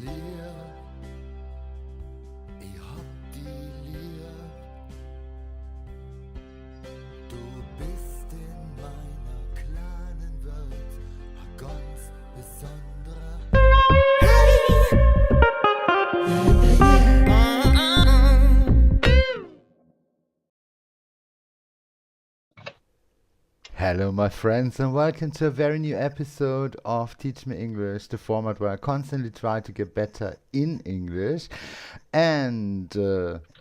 leren, ich hab die lieb. Du bist in meiner kleinen Welt ein ganz besonderer. Hello, my friends, and welcome to a very new episode of Teach Me English, the format where I constantly try to get better in English. And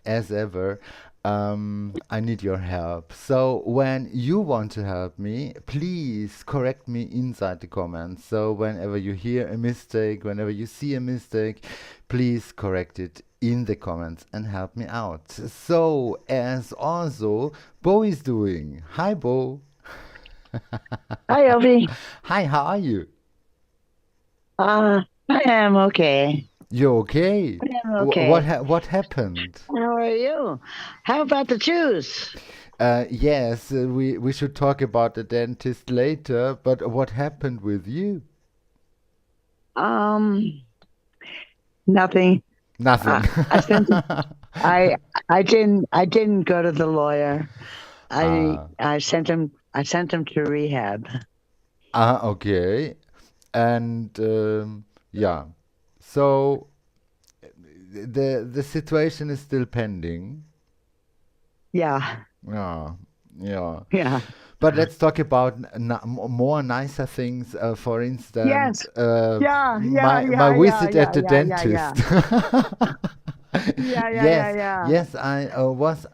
as ever, I need your help. So, when you want to help me, please correct me inside the comments. So, whenever you hear a mistake, whenever you see a mistake, please correct it in the comments and help me out. So, as also Bo is doing. Hi, Bo. Hi, Elvie. Hi, how are you? I am okay. You okay? I am okay. What happened? How are you? How about the Jews? Yes, we should talk about the dentist later, but what happened with you? Um, Nothing. Nothing. I sent him. I I didn't go to the lawyer. I Ah, I sent him. I sent him to rehab. okay. And yeah. So the situation is still pending. Yeah, Yeah, yeah. yeah. But let's talk about more nicer things. For instance, Yes. my visit at the Yeah. dentist. Yes, Yeah. yes, I was.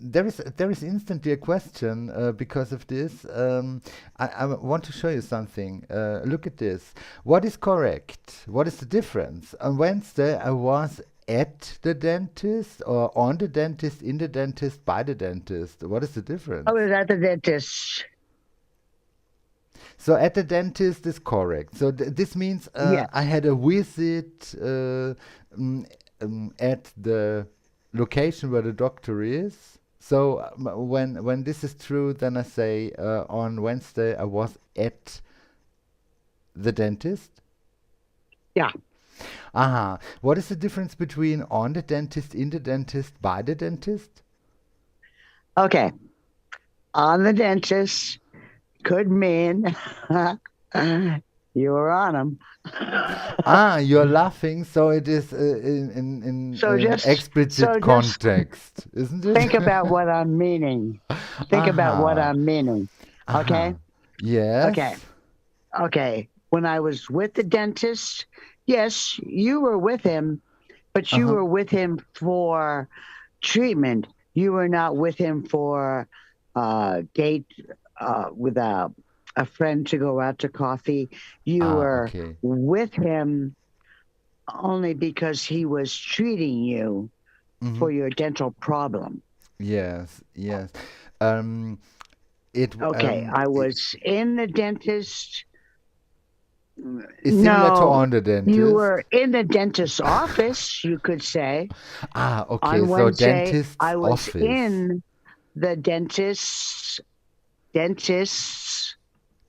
There is instantly a question because of this. I want to show you something. Look at this. What is correct? What is the difference? On Wednesday, I was at the dentist, or on the dentist, in the dentist, by the dentist. What is the I difference? was at the dentist. So at the dentist is correct. So this means I Yes. had a visit mm, at the location where the doctor is. So when this is true, then I say on Wednesday I was at the dentist. Yeah. Aha. What is the difference between on the dentist, in the dentist, by the dentist? Okay. On the dentist could mean you were on them. Ah, you're laughing, so it is in So just explicit so just context, isn't it? think about what I'm meaning. Think about what Aha, I'm meaning. Okay? aha. Okay. Yes. Okay. When I was with the dentist, yes, you were with him, but you Uh-huh. were with him for treatment. You were not with him for date with a friend to go out to coffee. You Ah, were okay. with him only because he was treating you Mm-hmm. for your dental problem. Yes, yes. Um, it Okay, I was in the dentist. is similar to No, on the you dentist. were in the dentist's office, you could say. Ah, okay. On So Wednesday, dentist's I was office. in the dentist's,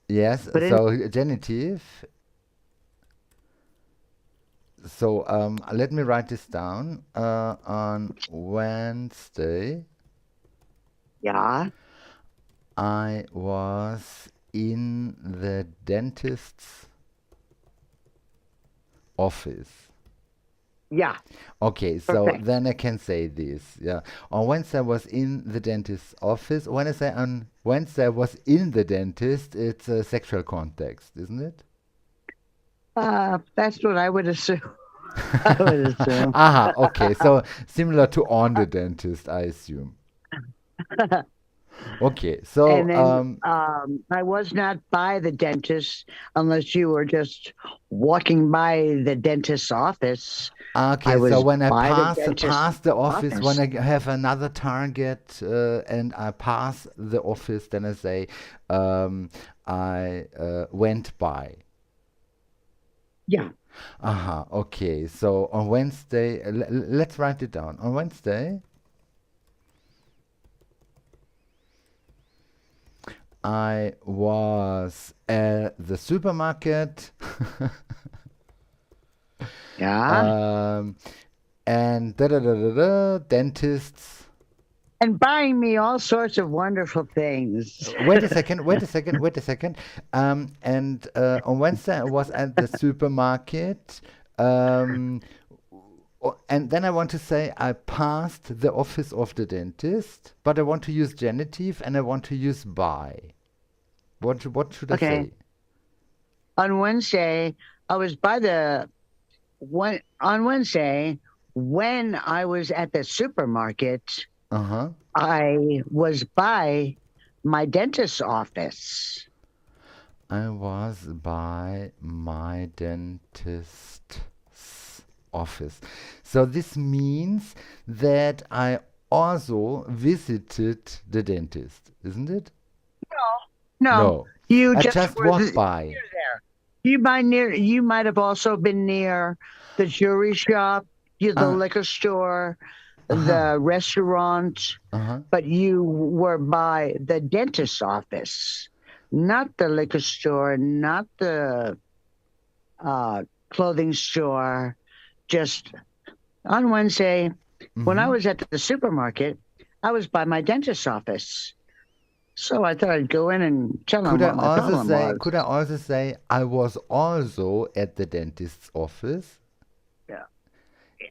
Yes. but in So genitive. So let me write this down. On Wednesday, yeah, I was in the dentist's office. yeah, Okay, so perfect. then I can say this. Yeah. On Wednesday, I was in the dentist's office. When I say on Wednesday, I was in the dentist, it's a sexual context, isn't it? That's what I would assume. I would assume. Aha, okay. So similar to on the dentist, I assume. Okay, so And then I was not by the dentist unless you were just walking by the dentist's office. I okay, so was when I by the pass dentist's the office, when office. I have another target and I pass the office, then I say I went by. Yeah. Aha, okay. So on Wednesday, let's write it down. On Wednesday, I was at the supermarket Yeah. Um, and da da da da da, dentists. And buying me all sorts of wonderful things. Wait a second, wait a second, wait a second. And on Wednesday I was at the supermarket. Um, and then I want to say I passed the office of the dentist, but I want to use genitive and I want to use by. What should I Okay. say? On Wednesday, I was by the one on Wednesday when I was at the supermarket, Uh-huh. I was by my dentist's office. I was by my dentist's office. So this means that I also visited the dentist, isn't it? No, No. you I just just were walked near by. there. You might have also been near the jewelry shop, the Uh, liquor store, uh-huh. the restaurant, Uh-huh. but you were by the dentist's office, not the liquor store, not the clothing store. Just on Wednesday, when I Mm-hmm. was at the supermarket, I was by my dentist's office. So I thought I'd go in and tell him what my problem was. Could I also say I was also at the dentist's office? Yeah.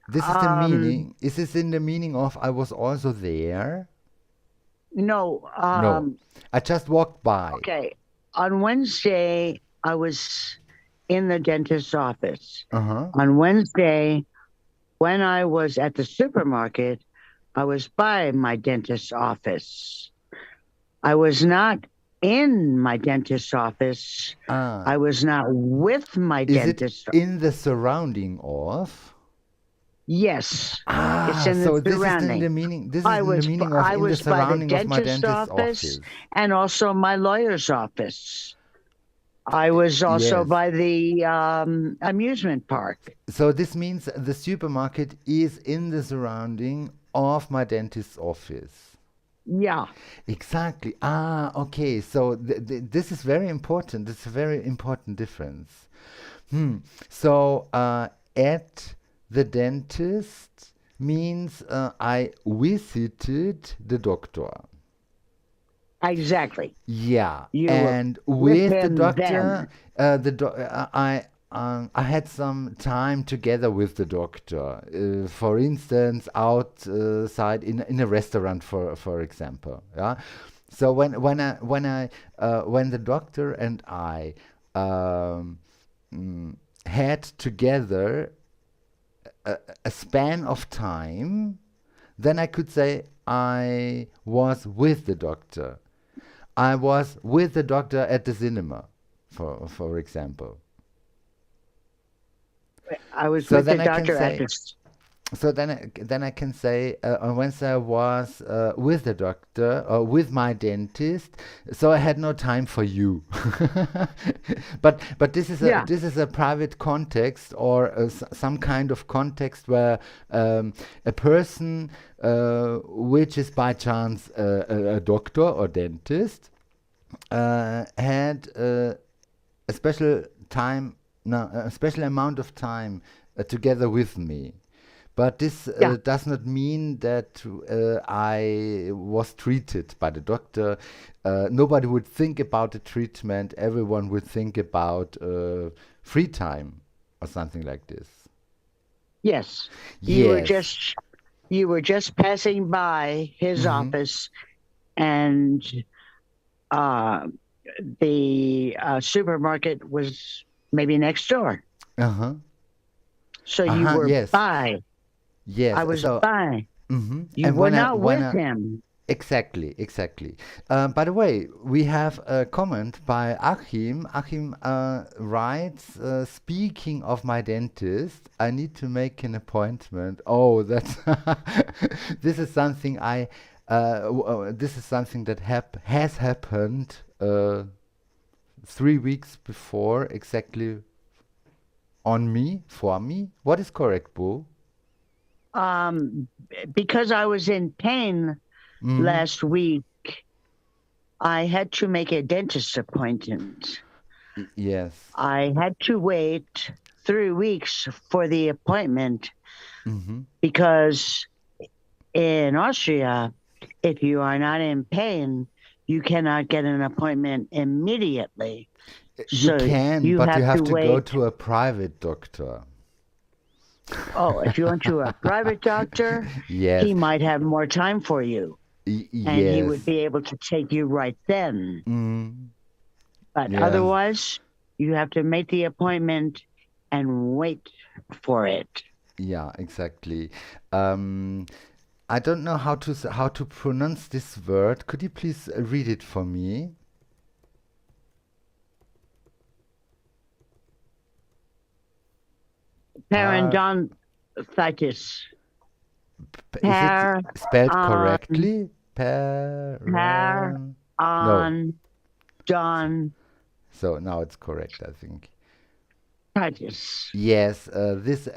This is the Um, meaning. Is this in the meaning of I was also there? no, No. I just walked by. okay. On Wednesday, I was in the dentist's office. Uh-huh. On Wednesday, when I was at the supermarket, I was by my dentist's office. I was not in my dentist's office. Ah. I was not with my Is it dentist. in the surrounding of? Yes, it's Ah, in the so this is in surrounding. the meaning. This is in the meaning of I in the was by the surrounding of my dentist's dentist's office office. and also my lawyer's office. I was also Yes. by the amusement park. So this means the supermarket is in the surrounding of my dentist's office. Yeah, Exactly. Ah, okay. So this is very important. It's a very important difference. Hmm. So at the dentist means I visited the doctor. exactly. Yeah, You were and with with the him doctor, then. I had some time together with the doctor. For instance, outside in a restaurant, for example. Yeah. So when the doctor and I um, had together a span of time, then I could say I was with the doctor. I was with the doctor at the cinema, for example. I was So with the then I can doctor at say, this. then I can say on Wednesday I was with the doctor or with my dentist, so I had no time for you. But Yeah. this is a private context or some kind of context where a person which is by chance a doctor or dentist had a special time, no, a special amount of time together with me. But this Yeah. does not mean that I was treated by the doctor. Nobody would think about the treatment. Everyone would think about free time or something like this. Yes. You were Yes. just you were just passing by his Mm-hmm. office, and uh, the supermarket was maybe next door. Uh-huh. So you Uh-huh. were Yes. by. I Yes. was So, by. mm-hmm. You And were not with him. exactly, exactly. By the way, we have a comment by Achim. Achim writes, speaking of my dentist, I need to make an appointment. Oh, that's this is something this is something that has happened 3 weeks before, exactly on me, for me. What is correct, Boo? Um, because I was in pain Mm-hmm. last week, I had to make a dentist appointment. Yes. I had to wait 3 weeks for the appointment Mm-hmm. because in Austria, if you are not in pain, you cannot get an appointment immediately. You So can, you but you have have to to go wait. to a private doctor. Oh, if you went to a private doctor, Yes, he might have more time for you and he would yes. be able to take you right then. Mm, But yes, otherwise, you have to make the appointment and wait for it. yeah, exactly. Um, I don't know how to how to pronounce this word. Could you please read it for me? Par, Periodontitis. is it Per spelled on correctly? per Paran? No. on Don So now it's correct, I think. Titus. Yes, this.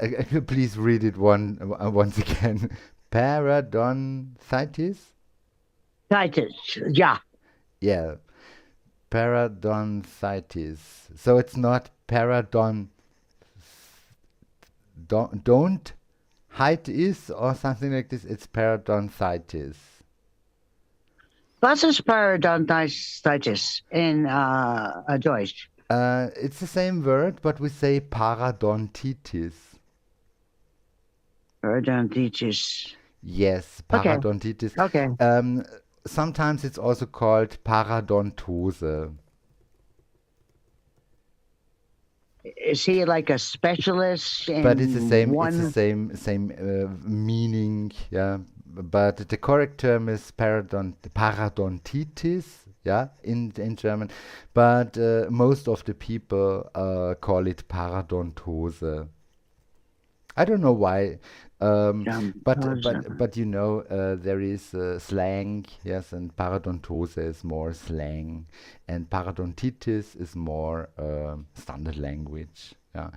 Please read it once again. Parodontitis. Titus. Yeah. Yeah, parodontitis. So it's not don't height is or something like this. It's parodontitis. Was ist Periodontitis in Deutsch? It's the same word, but we say parodontitis. Periodontitis. Yes, Okay. parodontitis. Okay. Um, Sometimes it's also called paradontose. Is he like a specialist But it's the in same. It's the one? same meaning. Yeah. But the correct term is parodontitis. Yeah, in German. But most of the people call it paradontose. I don't know why, but you know there is slang, yes, and paradontose is more slang, and parodontitis is more standard language. Yeah,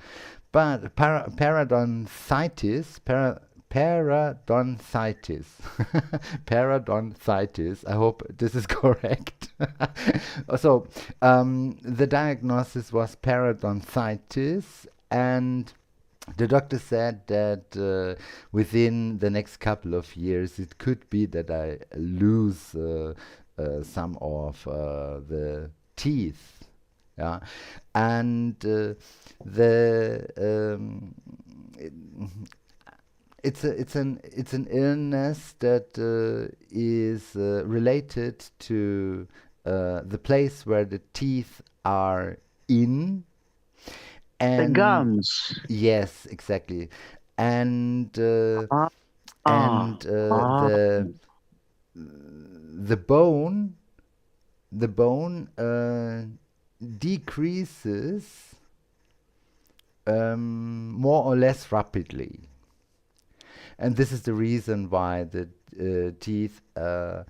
but parodontitis, parodontitis. I hope this is correct. So the diagnosis was parodontitis, and the doctor said that within the next couple of years, it could be that I lose some of the teeth. Yeah, and the it, it's an illness that is related to the place where the teeth are in, The and gums. yes, exactly. And uh, Ah, and ah. the bone the bone decreases more or less rapidly. And this is the reason why the teeth are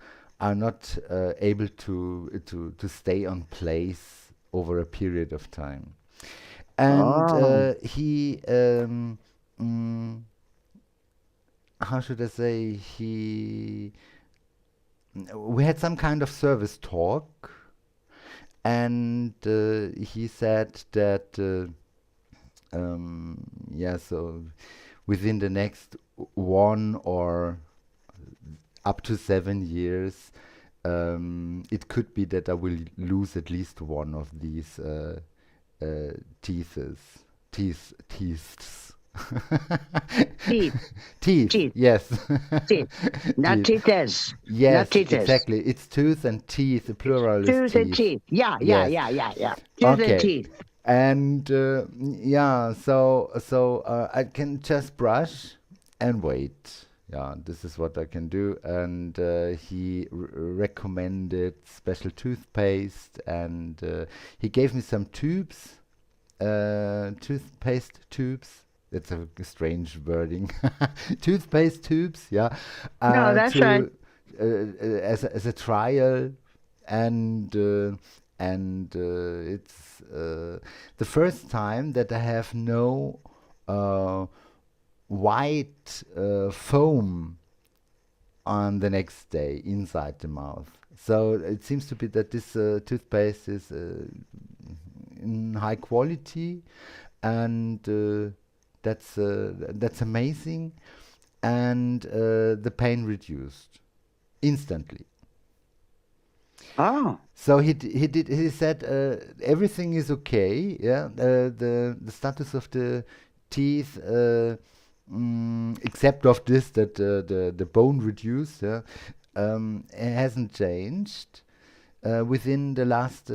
not able to stay on place over a period of time. And Oh. he mm, how should I say, he we had some kind of service talk, and he said that yeah, so within the next 1 or up to 7 years, it could be that I will lose at least one of these teeths teeths Teeth. teeth, Teeth. yes. Teeth. Not Teeth. teethers. Not Yes, teethers. exactly. It's tooth and teeth. The plural is Tooth and teeth. teeth. Yeah, yeah, Yes. yeah, yeah, yeah. Tooth and Okay. teeth. And yeah, so I can just brush and wait. Yeah, this is what I can do. And he recommended special toothpaste, and he gave me some tubes, toothpaste tubes. It's a strange wording. Toothpaste tubes, yeah, No, that's right. to as a trial, and it's the first time that I have no uh, white foam on the next day inside the mouth. So it seems to be that this toothpaste is in high quality, and that's amazing. And the pain reduced instantly. Oh, So he said everything is okay. Yeah, the status of the teeth, except of this that the bone reduced. Yeah, it hasn't changed within the last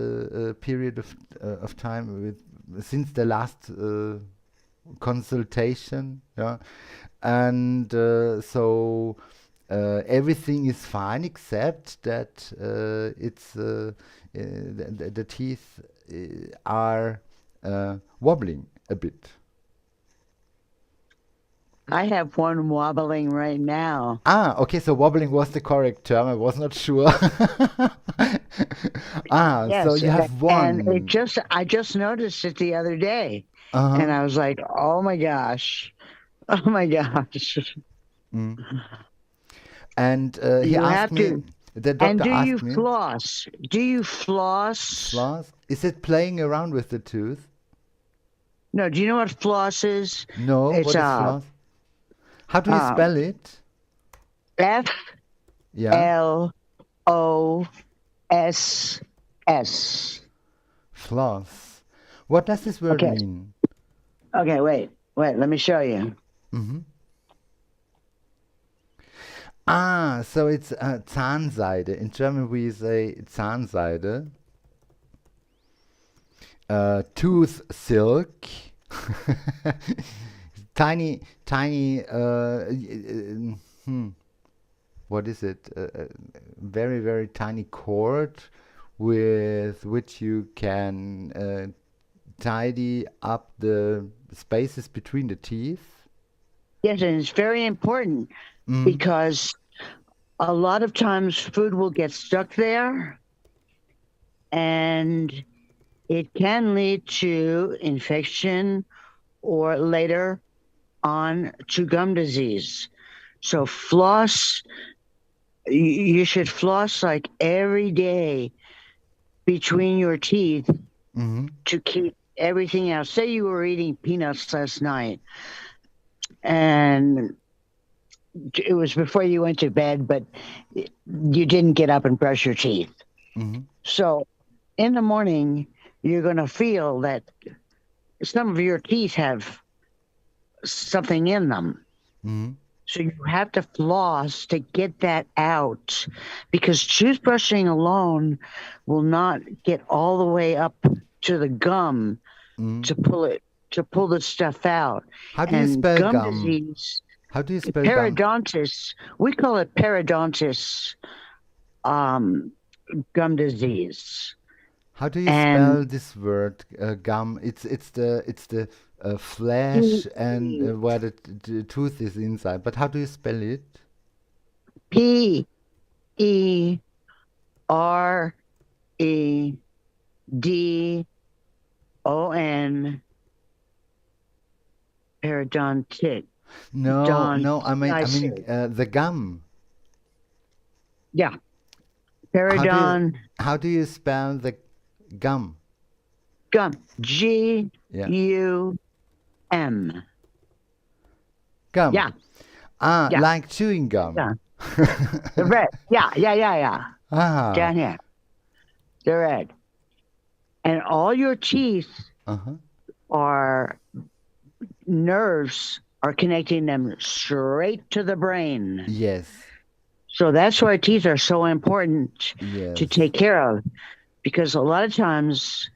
period of time since the last consultation. Yeah, and everything is fine except that the teeth are wobbling a bit. I have one wobbling right now. Ah, okay, so wobbling was the correct term. I was not sure. Ah, so Yes, you have and one. I just noticed it the other day, and Uh-huh. I was like, "Oh my gosh, oh my gosh!" Mm. And he You asked have me, to. the And doctor do you asked me, floss? Do you floss? floss, is it playing around with the tooth? No. Do you know what floss is? No, It's what is floss? How do you uh, spell it? F Yeah, L O S S. floss. What does this word Okay. mean? Okay. Wait. Wait. Let me show you. Hmm. Ah, so it's Zahnseide. In German we say Zahnseide. Tooth silk. Tiny, tiny. What is it? Very, very tiny cord with which you can tidy up the spaces between the teeth. Yes, and it's very important Mm. because a lot of times food will get stuck there, and it can lead to infection or later on to gum disease. So floss, you should floss like every day between your teeth Hmm. to keep everything out. Say you were eating peanuts last night and it was before you went to bed, but you didn't get up and brush your teeth. Hmm. So in the morning, you're going to feel that some of your teeth have something in them. Hmm. So you have to floss to get that out because toothbrushing alone will not get all the way up to the gum Hmm. to pull the stuff out. How do you And spell gum gum? disease, How do you spell gum? periodontitis, we call it periodontitis um, gum disease. How do you And spell this word gum? It's the P flesh and where the tooth is inside. But how do you spell it? P E R E D O N periodontic No, no. I mean Dices. the gum. Yeah, How do you periodon how do you spell the gum? gum. G Yeah, U M. gum. Yeah, Ah, yeah, like chewing gum. yeah. The red. Yeah, yeah, yeah, yeah. Ah. Down here, the red. And all your teeth Uh-huh. are nerves are connecting them straight to the brain. Yes. So that's why teeth are so important to Yes. take care of. Because a lot of times,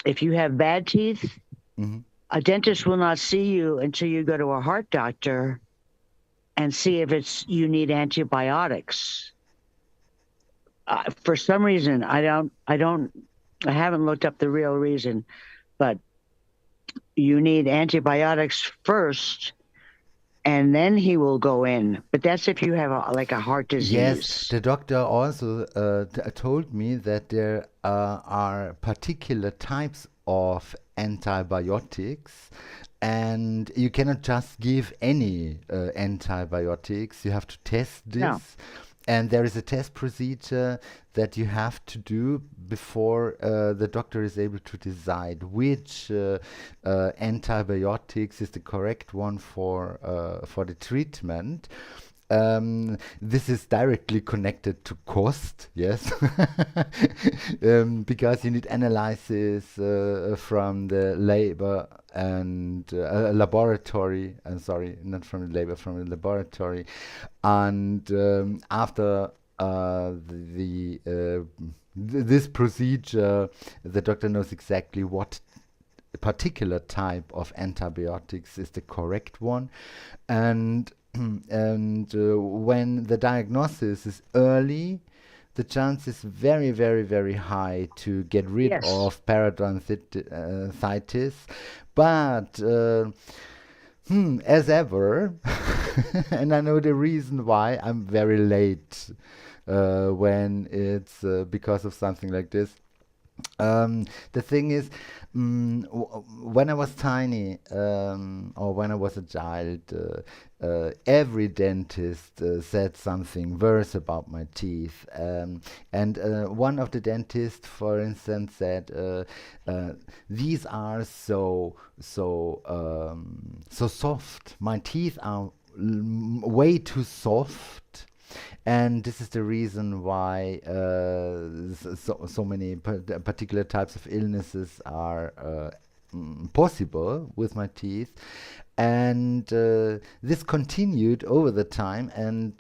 if you have bad teeth, Hmm. a dentist will not see you until you go to a heart doctor and see if it's you need antibiotics. For some reason, I haven't looked up the real reason, but you need antibiotics first, and then he will go in. But that's if you have like a heart Yes, disease. the doctor also told me that there are particular types of antibiotics, and you cannot just give any antibiotics. You have to test No, this, and there is a test procedure that you have to do before the doctor is able to decide which antibiotics is the correct one for the treatment. This is directly connected to cost, yes, because you need analysis from the labor and laboratory. Sorry, not from the labor, from the laboratory, and after this procedure, the doctor knows exactly what particular type of antibiotics is the correct one, and when the diagnosis is early, the chance is very, very, very high to get rid Yes. of parodontitis. But as ever, and I know the reason why I'm very late when it's because of something like this. The thing is, when I was tiny, or when I was a child, every dentist said something worse about my teeth. And one of the dentists, for instance, said, "These are so soft. My teeth are way too soft." And this is the reason why so many particular types of illnesses are possible with my teeth. And this continued over the time. And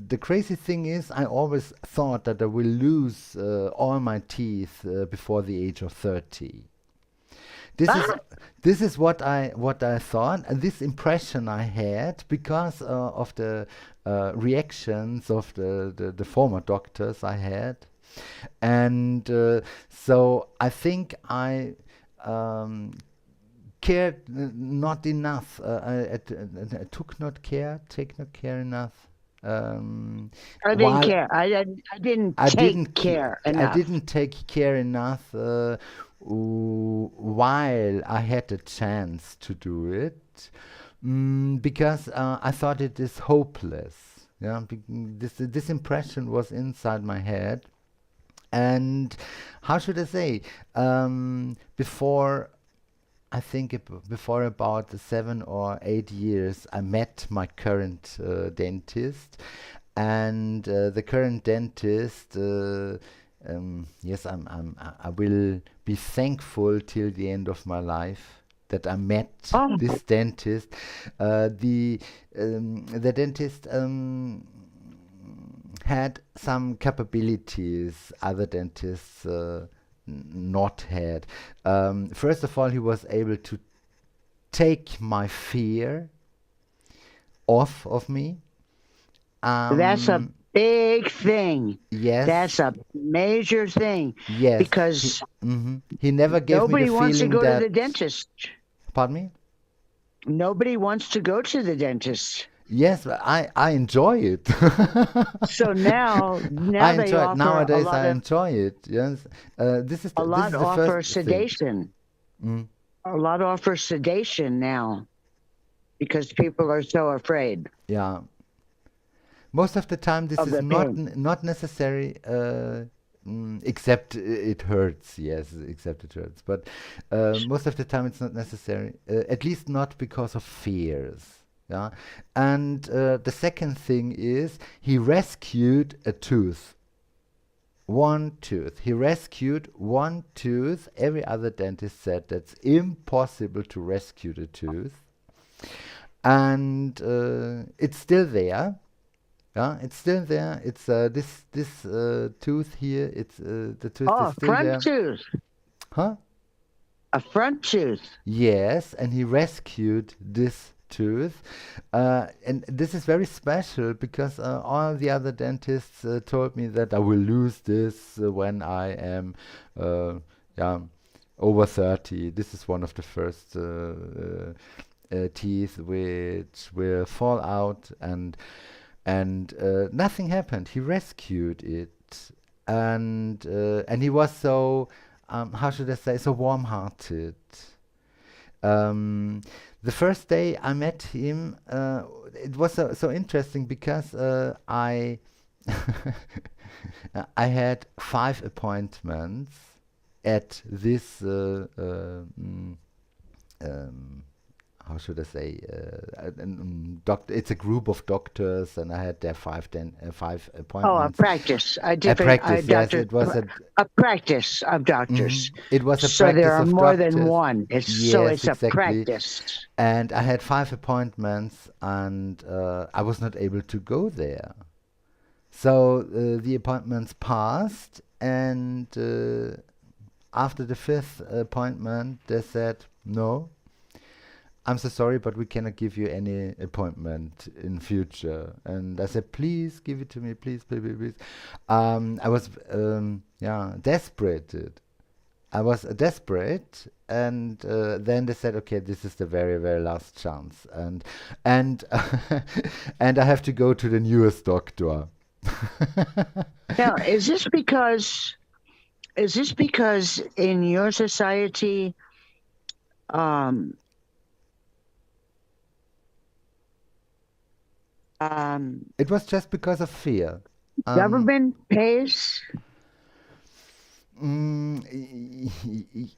the crazy thing is, I always thought that I will lose all my teeth before the age of 30. This is what I thought, and this impression I had because of the reactions of the former doctors I had, and so I think I cared not enough. I took not care, take not care enough. I didn't While care. I didn't I take didn't care I enough. didn't take care enough while I had the chance to do it, because I thought it is hopeless. Yeah, this impression was inside my head, and how should I say? Before I think before about 7 or 8 years, I met my current dentist, and the current dentist. Yes, I will be thankful till the end of my life that I met Oh, this dentist. The dentist had some capabilities other dentists not had. First of all, he was able to take my fear off of me. that's a Um, big thing. yes, That's a major thing yes. because He never gave me the nobody wants to feeling go to the that. dentist. Pardon me? Nobody wants to go to the dentist. Yes, but I enjoy it. So now I they enjoy it. offer Nowadays, I enjoy it. Yes. This is the first offer thing. sedation. Mm. A lot offer sedation now because people are so afraid Yeah. Most of the time, this of is the pain. not necessary. Except it hurts. Yes, except it hurts. But most of the time, it's not necessary. At least not because of fears. Yeah. And the second thing is he rescued a tooth. One tooth. He rescued one tooth. Every other dentist said that's impossible to rescue the tooth. And it's still there. Yeah, it's still there. It's this tooth here. It's the tooth is Oh, still front there. tooth. Huh? A front tooth. Yes, and he rescued this tooth, and this is very special because all the other dentists told me that I will lose this when I am, yeah, over 30. This is one of the first teeth which will fall out, and nothing happened. He rescued it, and he was so how should I say, so warm-hearted. Um, the first day I met him, it was so interesting because I I had 5 appointments at this um, how should I say, doctor. It's a group of doctors, and I had there five Oh, a appointments. practice, a A different, practice, yes, doctor, it was a practice of doctors. it was a So there practice are of more than doctors. one. Yes, It's a exactly. practice. And I had 5 appointments, and I was not able to go there. So the appointments passed, and after the fifth appointment, they said, "No, I'm so sorry, but we cannot give you any appointment in future." And I said, "Please give it to me, please, please, please, please." I was, yeah, desperate. I was desperate, and then they said, "Okay, this is the very, very last chance," and and I have to go to the newest doctor. Now, is this because in your society, um, um, It was just because of fear. Um, government pays?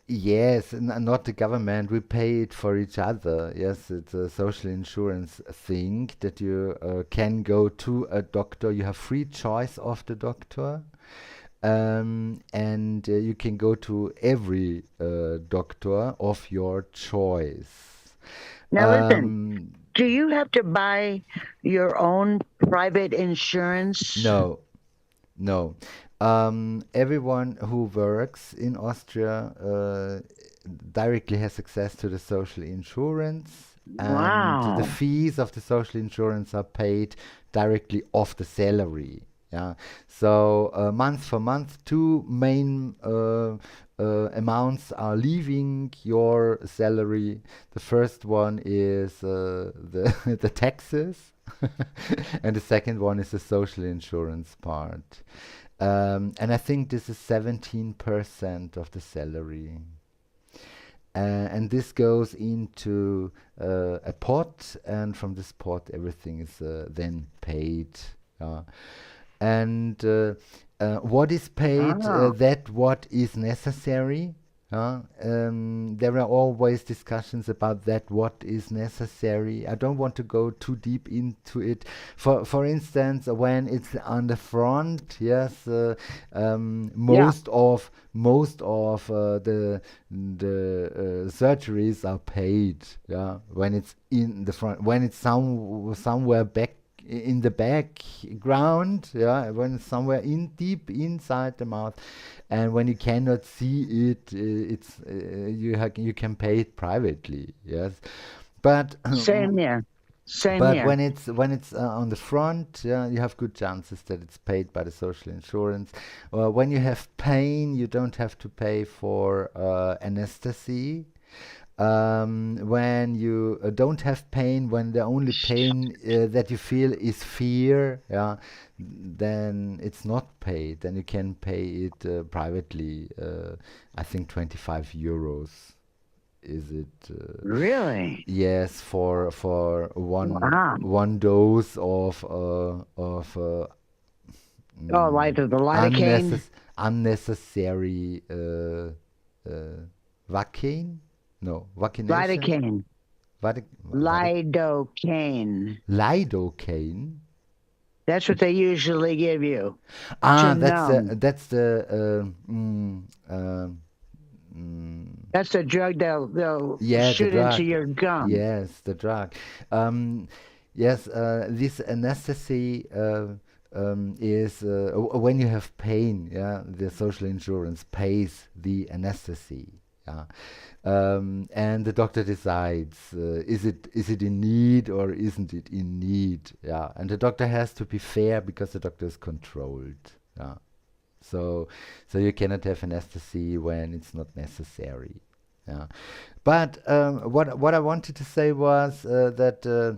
yes, not the government. We pay it for each other. Yes, it's a social insurance thing that you can go to a doctor. You have free choice of the doctor, and you can go to every doctor of your choice. Now, listen, Um, do you have to buy your own private insurance? no, no. Everyone who works in Austria directly has access to the social insurance, and the Wow. fees of the social insurance are paid directly off the salary. Yeah. So month for month, two main amounts are leaving your salary. The first one is the the taxes, and the second one is the social insurance part. And I think this is 17% of the salary. And this goes into a pot, and from this pot, everything is then paid. Uh, and what is paid, Oh, that what is necessary. There are always discussions about that what is necessary. I don't want to go too deep into it. For instance, when it's on the front, yes, yeah. most of the surgeries are paid. Yeah, when it's in the front, when it's somewhere back in the background, yeah, when it's somewhere in deep inside the mouth, and when you cannot see it, it's you can pay it privately, yes, but Same here. Same but here. when it's on the front, yeah, you have good chances that it's paid by the social insurance. When you have pain, you don't have to pay for anesthesia. When you don't have pain, when the only pain that you feel is fear, yeah, then it's not paid. Then you can pay it privately. I think 25 euros is it? Really? Yes, for Wow. one dose of Oh, like mm, the lidocaine? unnecessary vaccine? No, vaccination? Lidocaine. What? Lidocaine. Lidocaine? That's what they usually give you to Ah, numb. that's the mm, That's the drug they'll yeah, the shoot into drug. your gum. Yes, the drug. Um, yes, this anesthesia is when you have pain. Yeah, the social insurance pays the anesthesia. Yeah, and the doctor decides is it in need or isn't it in need. Yeah, and the doctor has to be fair because the doctor is controlled. Yeah, so you cannot have anesthesia when it's not necessary. Yeah. But what I wanted to say was that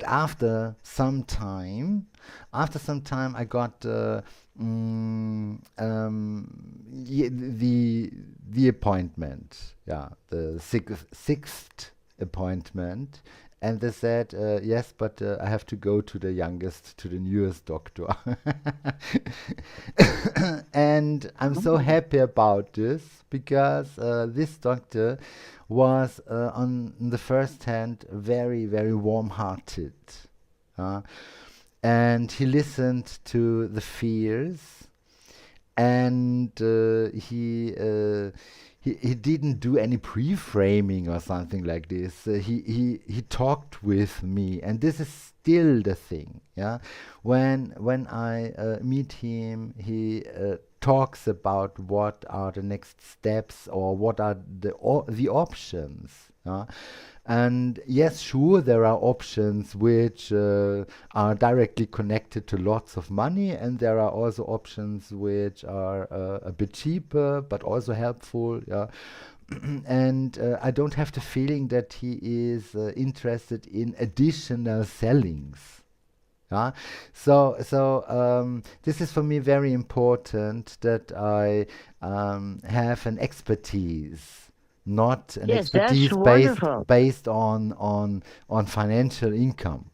after some time, I got the appointment, yeah, the sixth appointment, And they said, yes, but I have to go to the youngest, to the newest doctor. And I'm so Oh, happy about this because this doctor was, on the first hand, very, very warm-hearted. Uh, and he listened to the fears, and he didn't do any pre-framing or something like this. He talked with me, and this is still the thing. Yeah, when I meet him, he talks about what are the next steps or what are the options. And yes, sure, there are options which are directly connected to lots of money, and there are also options which are a bit cheaper but also helpful. Yeah. And I don't have the feeling that he is interested in additional sellings. Yeah. So this is for me very important that I have an expertise, not an yes, that's expertise based wonderful. based on financial income.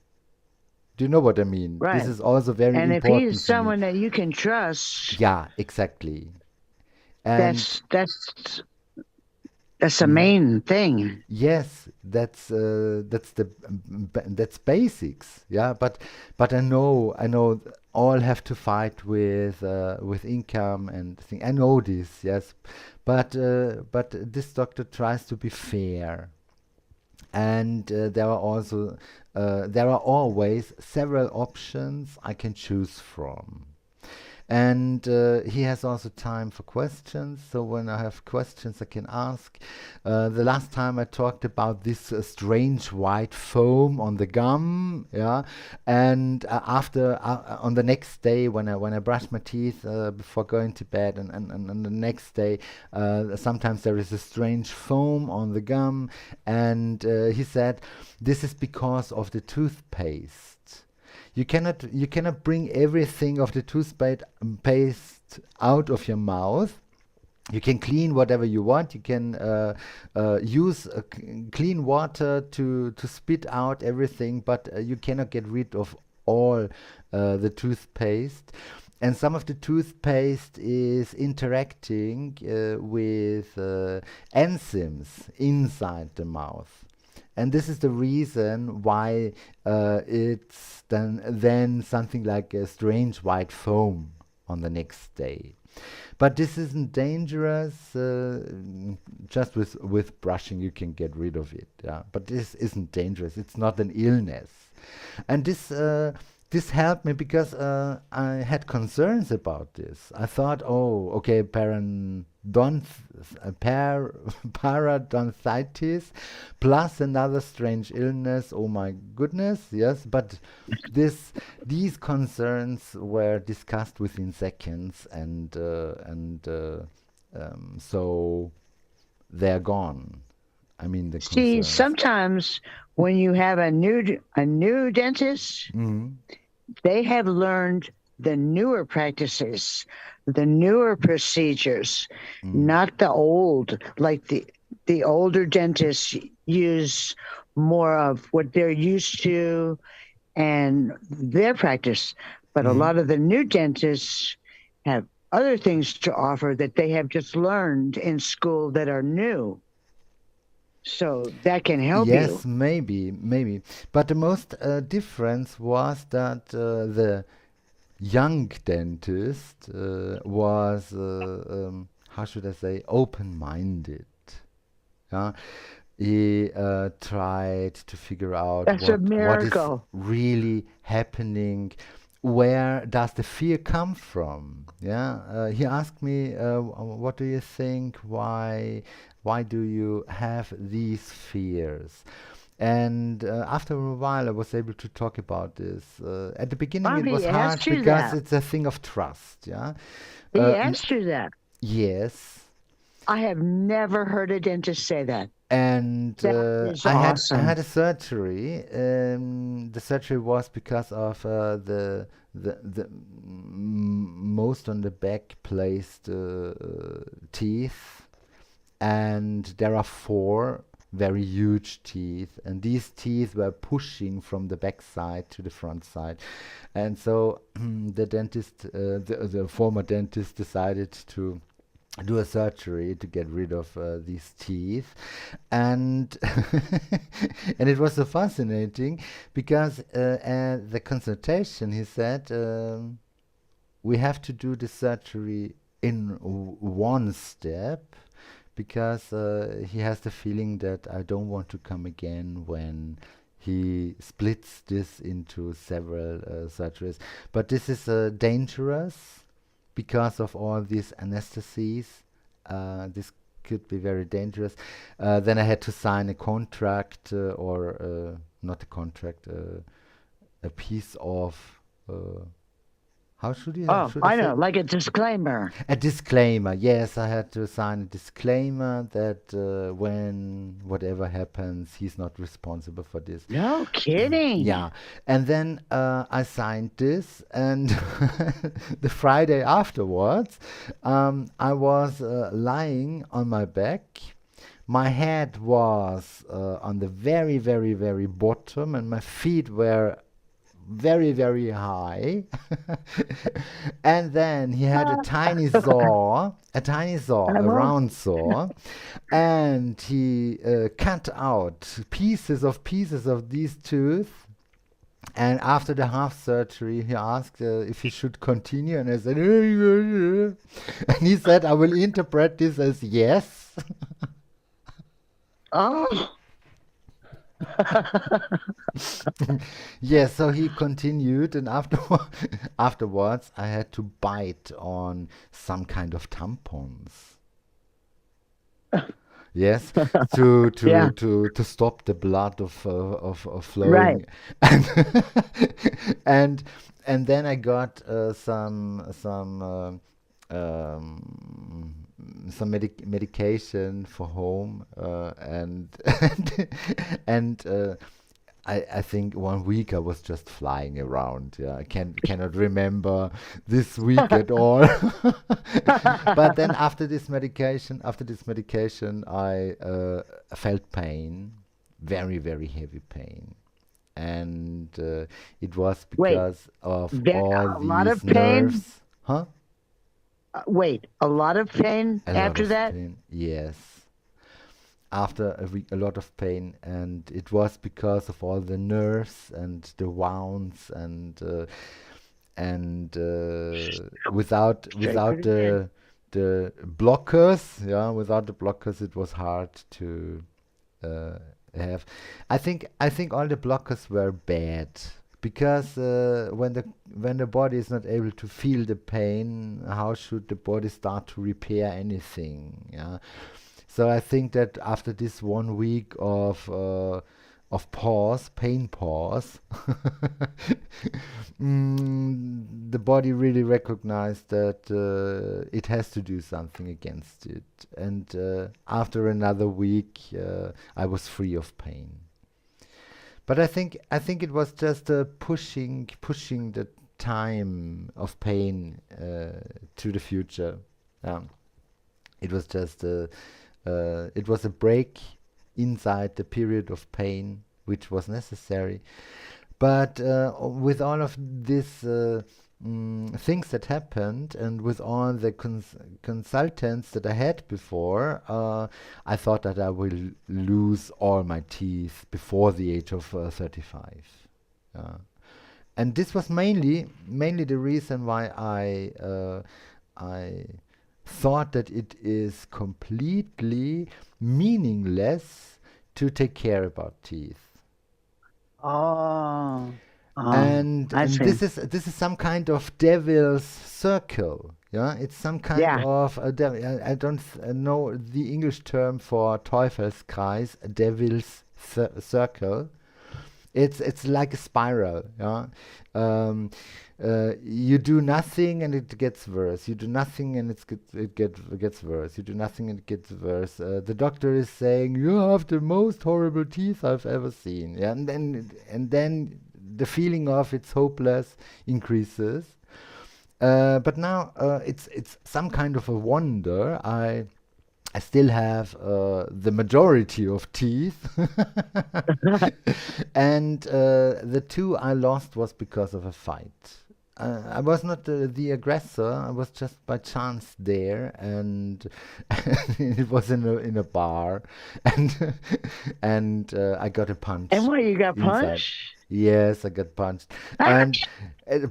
Do you know what I mean? This Right. is also very And if he's important for me. someone that you can trust, Yeah, exactly. And that's that's that's the mhm. main thing. Yes, that's the that's basics. Yeah, but I know all have to fight with income and thing. I know this. Yes, but this doctor tries to be fair, and there are always several options I can choose from. And he has also time for questions. So when I have questions, I can ask. The last time I talked about this strange white foam on the gum, yeah. And after on the next day, when I brush my teeth before going to bed, and on the next day, sometimes there is a strange foam on the gum, and he said this is because of the toothpaste. You cannot bring everything of the toothpaste paste out of your mouth. You can clean whatever you want. You can use clean water to spit out everything, but you cannot get rid of all the toothpaste. And some of the toothpaste is interacting with enzymes inside the mouth. And this is the reason why it's then something like a strange white foam on the next day. But this isn't dangerous. Just with brushing, you can get rid of it. Yeah. But this isn't dangerous. It's not an illness. And this helped me because I had concerns about this. I thought, oh, okay, parodontitis plus another strange illness. Oh my goodness, yes. But this these concerns were discussed within seconds, and so they're gone. I mean the See, concerns. sometimes when you have a new dentist, Hmm. they have learned the newer practices, the newer procedures, Hmm. not the old. Like the older dentists use more of what they're used to and their practice. But a Hmm. lot of the new dentists have other things to offer that they have just learned in school that are new. So that can help Yes, you. maybe. But the most difference was that the young dentist was, how should I say, open-minded. Yeah, he tried to figure out That's a what is miracle. really happening. Where does the fear come from? Yeah, he asked me, "What do you think? Why do you have these fears?" And after a while, I was able to talk about this. At the beginning, Oh, it was he hard asked you because that. it's a thing of trust. Yeah. He Uh, asked you that. yes. I have never heard a dentist say that. And That is I had awesome. a surgery. The surgery was because of most on the back placed teeth, and there are four very huge teeth, and these teeth were pushing from the back side to the front side. And so the dentist, the former dentist, decided to do a surgery to get rid of these teeth, and and it was so fascinating because at the consultation he said, we have to do the surgery in one step because he has the feeling that I don't want to come again when he splits this into several surgeries. But this is dangerous because of all these anesthesies. This could be very dangerous. Then I had to sign a contract, or not a contract, a piece of. How should you? Oh, Should I I say? know, like a disclaimer. A disclaimer. Yes, I had to sign a disclaimer that when whatever happens, he's not responsible for this. No kidding. Yeah, and then I signed this, and the Friday afterwards, I was lying on my back. My head was on the very, very, very bottom, and my feet were very, very high. And then he had a tiny saw, a I will. round saw, and he cut out pieces of these tooth. And after the half surgery, he asked if he should continue, and I said, and he said, I will interpret this as yes. Oh, Yes, so he continued, and afterwards, I had to bite on some kind of tampons. Yes, yeah, to stop the blood of right. flowing, and and and then I got um, some medication for home, and I think 1 week I was just flying around. Yeah, I cannot remember this week at all. But then after this medication, I felt pain, very, very heavy pain. And it was Wait, because of all a lot these of pain. nerves. Huh? Wait, a lot of pain A lot after of that? pain, yes. After a week, a lot of pain, and it was because of all the nerves and the wounds, and without Straight in. the blockers, yeah, without the blockers, it was hard to uh, have. I think all the blockers were bad because when the body is not able to feel the pain, how should the body start to repair anything? Yeah, so I think that after this 1 week of pause, pain pause, the body really recognized that it has to do something against it. And after another week, I was free of pain. But I think it was just pushing the time of pain to the future. Um, it was just it was a break inside the period of pain which was necessary. But with all of these things that happened, and with all the consultants that I had before, I thought that I will lose all my teeth before the age of 35. And this was mainly the reason why I thought that it is completely meaningless to take care about teeth. Oh, oh, I And see. this is some kind of devil's circle. Yeah, it's some kind Yeah. of a devil. I don't know the English term for Teufelskreis, a devil's circle. It's like a spiral. Yeah, um, you do nothing and it gets worse. You do nothing and it gets worse. You do nothing and it gets worse. The doctor is saying you have the most horrible teeth I've ever seen. Yeah, and then the feeling of it's hopeless increases. But now it's some kind of a wonder. I still have the majority of teeth, and the two I lost was because of a fight. I was not the aggressor. I was just by chance there, and it was in a bar, and I got a And punch what, you got inside. punched? Yes, I got punched, Ah, and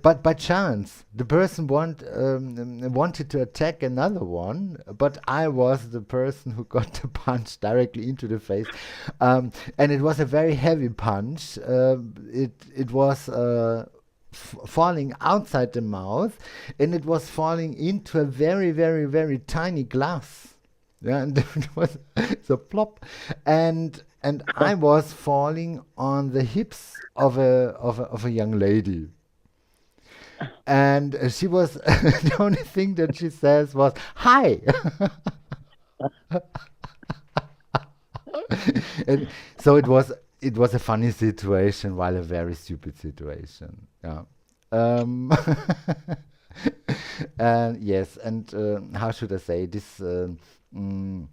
but by chance, the person wanted to attack another one, but I was the person who got the punch directly into the face, and it was a very heavy punch. It was falling outside the mouth, and it was falling into a very, very, very tiny glass. Yeah, and it was so plop, and I was falling on the hips of a young lady, and she was the only thing that she says was hi, and so it was a funny situation while a very stupid situation. Yeah. Um, and yes, and how should I say this? Mm,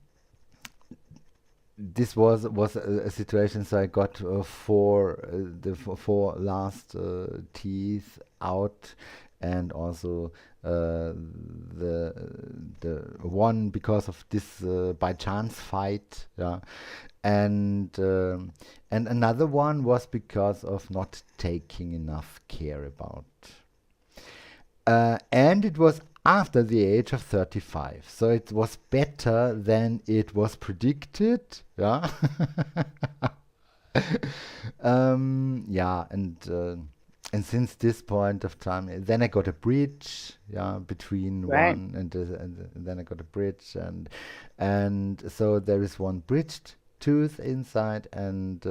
this was a situation. So I got four last teeth out, and also the the one because of this by chance fight. Yeah, and another one was because of not taking enough care about. And it was after the age of 35. So it was better than it was predicted. Yeah. Yeah, and since this point of time, then I got a bridge, yeah, between right. one and then I got a bridge, and so there is one bridged tooth inside, and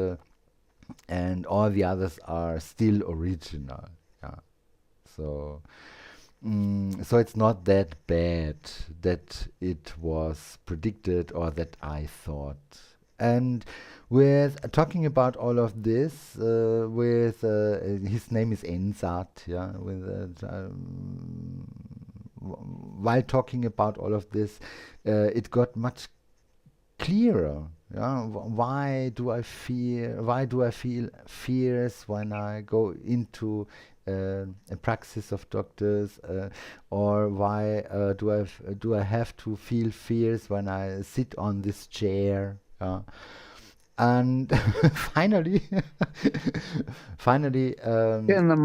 all the others are still original. Yeah. So so it's not that bad that it was predicted or that I thought. And with talking about all of this, with his name is Ensat, yeah. While talking about all of this, it got much clearer. Yeah, why do I feel fears when I go into a praxis of doctors, or why do I have to feel fears when I sit on this chair? And finally, finally, In the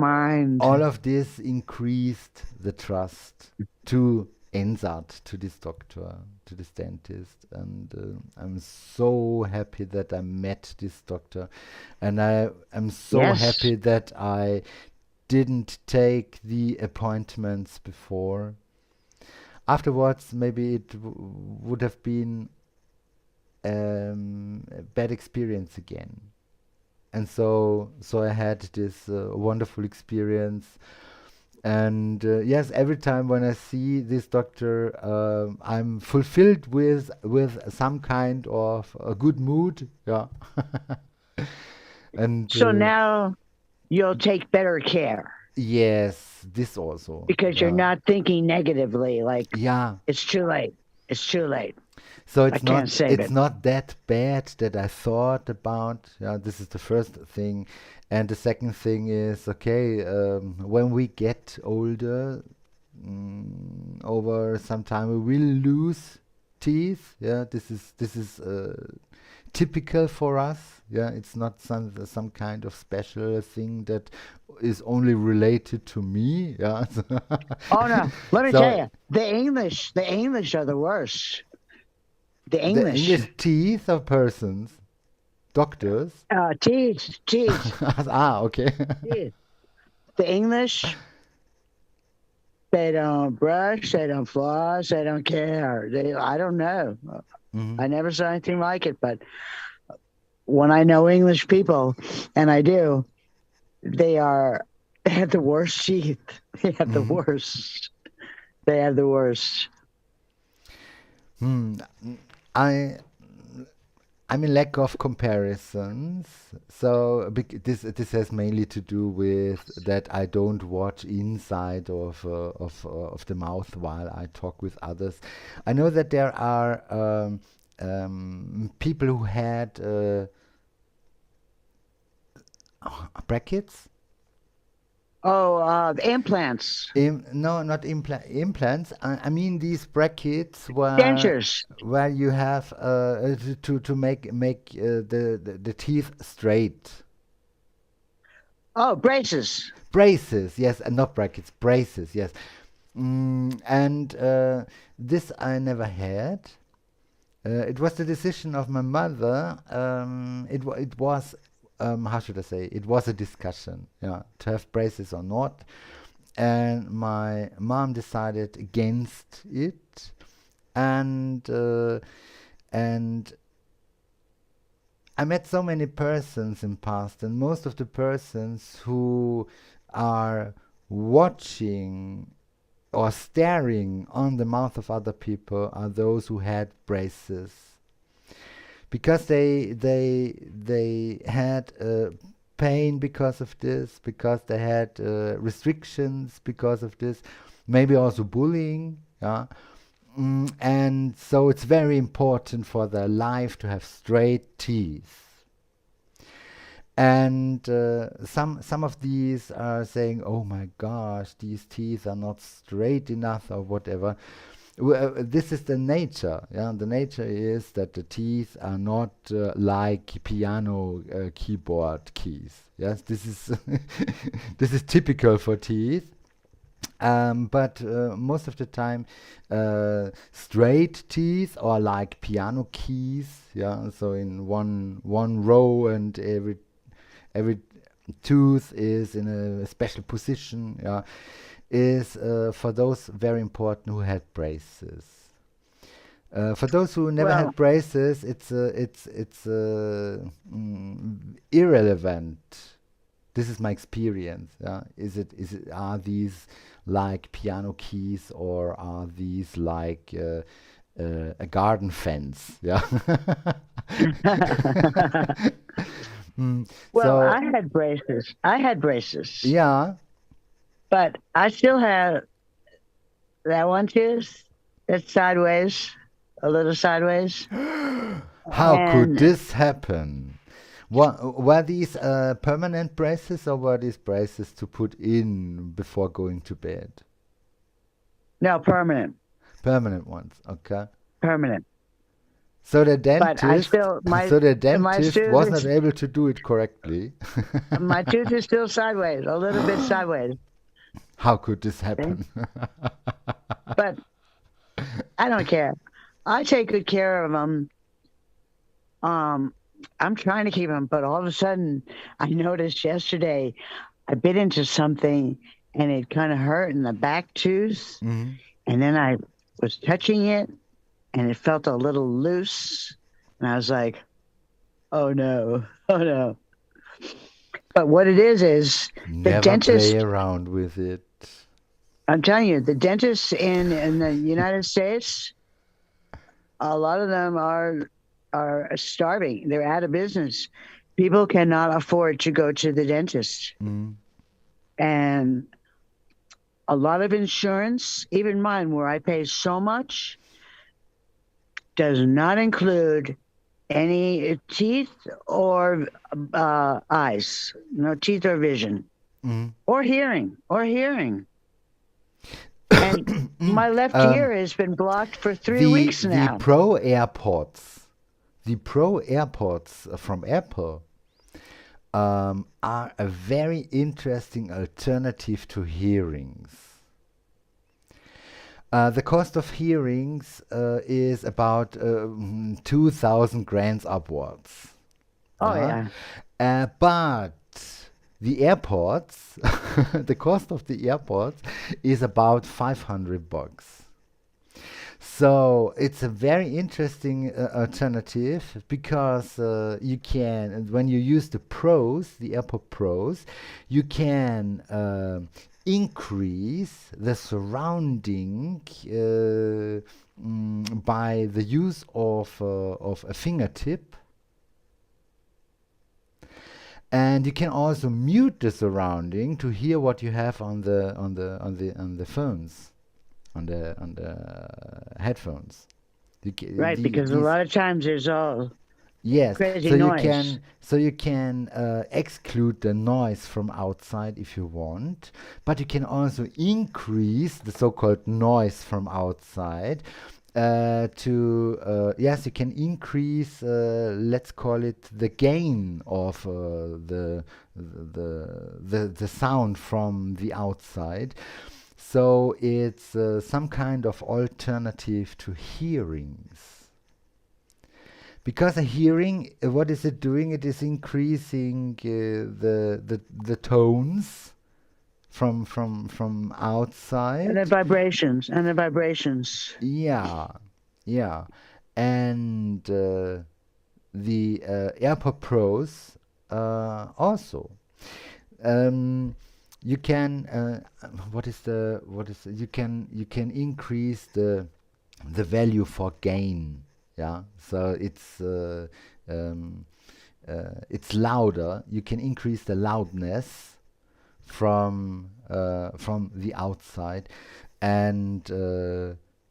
all mind. of this increased the trust to Ensat, to this doctor, to this dentist, and I'm so happy that I met this doctor, and I am so Yes. happy that I didn't take the appointments before. Afterwards, maybe it would have been a bad experience again. And so I had this wonderful experience. And yes, every time when I see this doctor, I'm fulfilled with some kind of a good mood. Yeah. And So now you'll take better care yes, this also. because you're Yeah. not thinking negatively, like Yeah. it's too late. It's too late. So I it's can't not save it's it. not that bad that I thought about. Yeah, this is the first thing, and the second thing is okay. When we get older, over some time we will lose teeth. Yeah, this is typical for us. Yeah, it's not some kind of special thing that is only related to me. Yeah, Oh no, let me tell so you, the English are the worst. The the English, English teeth of persons, doctors. teeth, Ah, okay. teeth. The English, they don't brush, they don't floss, they don't care. I don't know. Hmm. I never saw anything like it. But when I know English people, and I do, they are they have the worst teeth. They have the Hmm. worst. They have the worst. Hmm. I I mean, lack of comparisons. So this has mainly to do with that I don't watch inside of the mouth while I talk with others. I know that there are people who had brackets. Oh, implants, No, not implants. I mean these brackets dentures. where you have to make the teeth straight. Oh, braces. Braces, yes, and not brackets, braces, yes. And this I never had. It was the decision of my mother. It was how should I say? It was a discussion, yeah, to have braces or not. And my mom decided against it, and and I met so many persons in past, and most of the persons who are watching or staring on the mouth of other people are those who had braces because they had pain because of this, because they had restrictions because of this, maybe also bullying. Yeah. And so it's very important for their life to have straight teeth. And some of these are saying, "Oh my gosh, these teeth are not straight enough," or whatever. This is the nature. Yeah, the nature is that the teeth are not like piano keyboard keys. Yes, this is this is typical for teeth. But most of the time, straight teeth are like piano keys. Yeah, so in one row, and every tooth is in a special position. Yeah, is for those very important who had braces. For those who never Well, had braces, it's irrelevant. This is my experience. Yeah, is it are these like piano keys, or are these like a garden fence? Yeah. well, So I had braces. I had braces, yeah, but I still have that one tooth that's sideways, a little sideways. how could And this happen? Were these permanent braces, or were these braces to put in before going to bed? no, permanent, Permanent ones, okay. permanent. So the But I dentist, still so the my dentist tooth was not is able to do it correctly. my tooth is still sideways, a little bit sideways. How could this Okay? happen? But I don't care. I take good care of them. Um, I'm trying to keep them, but all of a sudden, I noticed yesterday I bit into something and it kind of hurt in the back tooth. Mhm. And then I was touching it and it felt a little loose. And I was like, oh no, oh no. But what it is the Never play dentist, around with it. I'm telling you, the dentists in the United States, a lot of them are starving. They're out of business. People cannot afford to go to the dentist. Mm. And a lot of insurance, even mine, where I pay so much, does not include any teeth or eyes, no teeth or vision, Mm. or hearing. And my left Um, ear has been blocked for three the weeks the now. Pro AirPods, the Pro AirPods from Apple, are a very interesting alternative to hearings. The cost of hearings is about 2,000 grants upwards. Oh Yeah. yeah. But the airports, the cost of the airports is about 500 bucks. So it's a very interesting alternative because you can, and when you use the Pros, the AirPod Pros, you can increase the surrounding by the use of a fingertip. And you can also mute the surrounding to hear what you have on the phones, on the headphones. Right, because a These. lot of times there's all Yes, crazy noise. so you can exclude the noise from outside if you want, but you can also increase the so-called noise from outside. To Yes, you can increase. Let's call it the gain of the sound from the outside. So it's some kind of alternative to hearings. Because a hearing, what is it doing? It is increasing the tones from And the outside. vibrations, and the vibrations. Yeah, yeah, and the AirPod Pros also. Um, you can you can increase the value for gain. Yeah, so it's louder. You can increase the loudness from the outside, and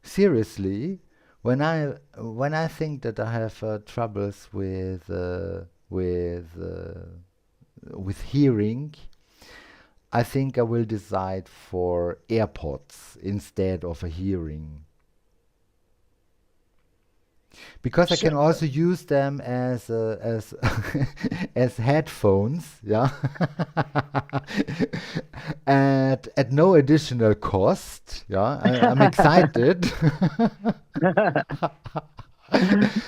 seriously, when I think that I have troubles with hearing, I think I will decide for AirPods instead of a hearing. Because I So, can also use them as as headphones, yeah, at no additional cost. Yeah, I'm excited.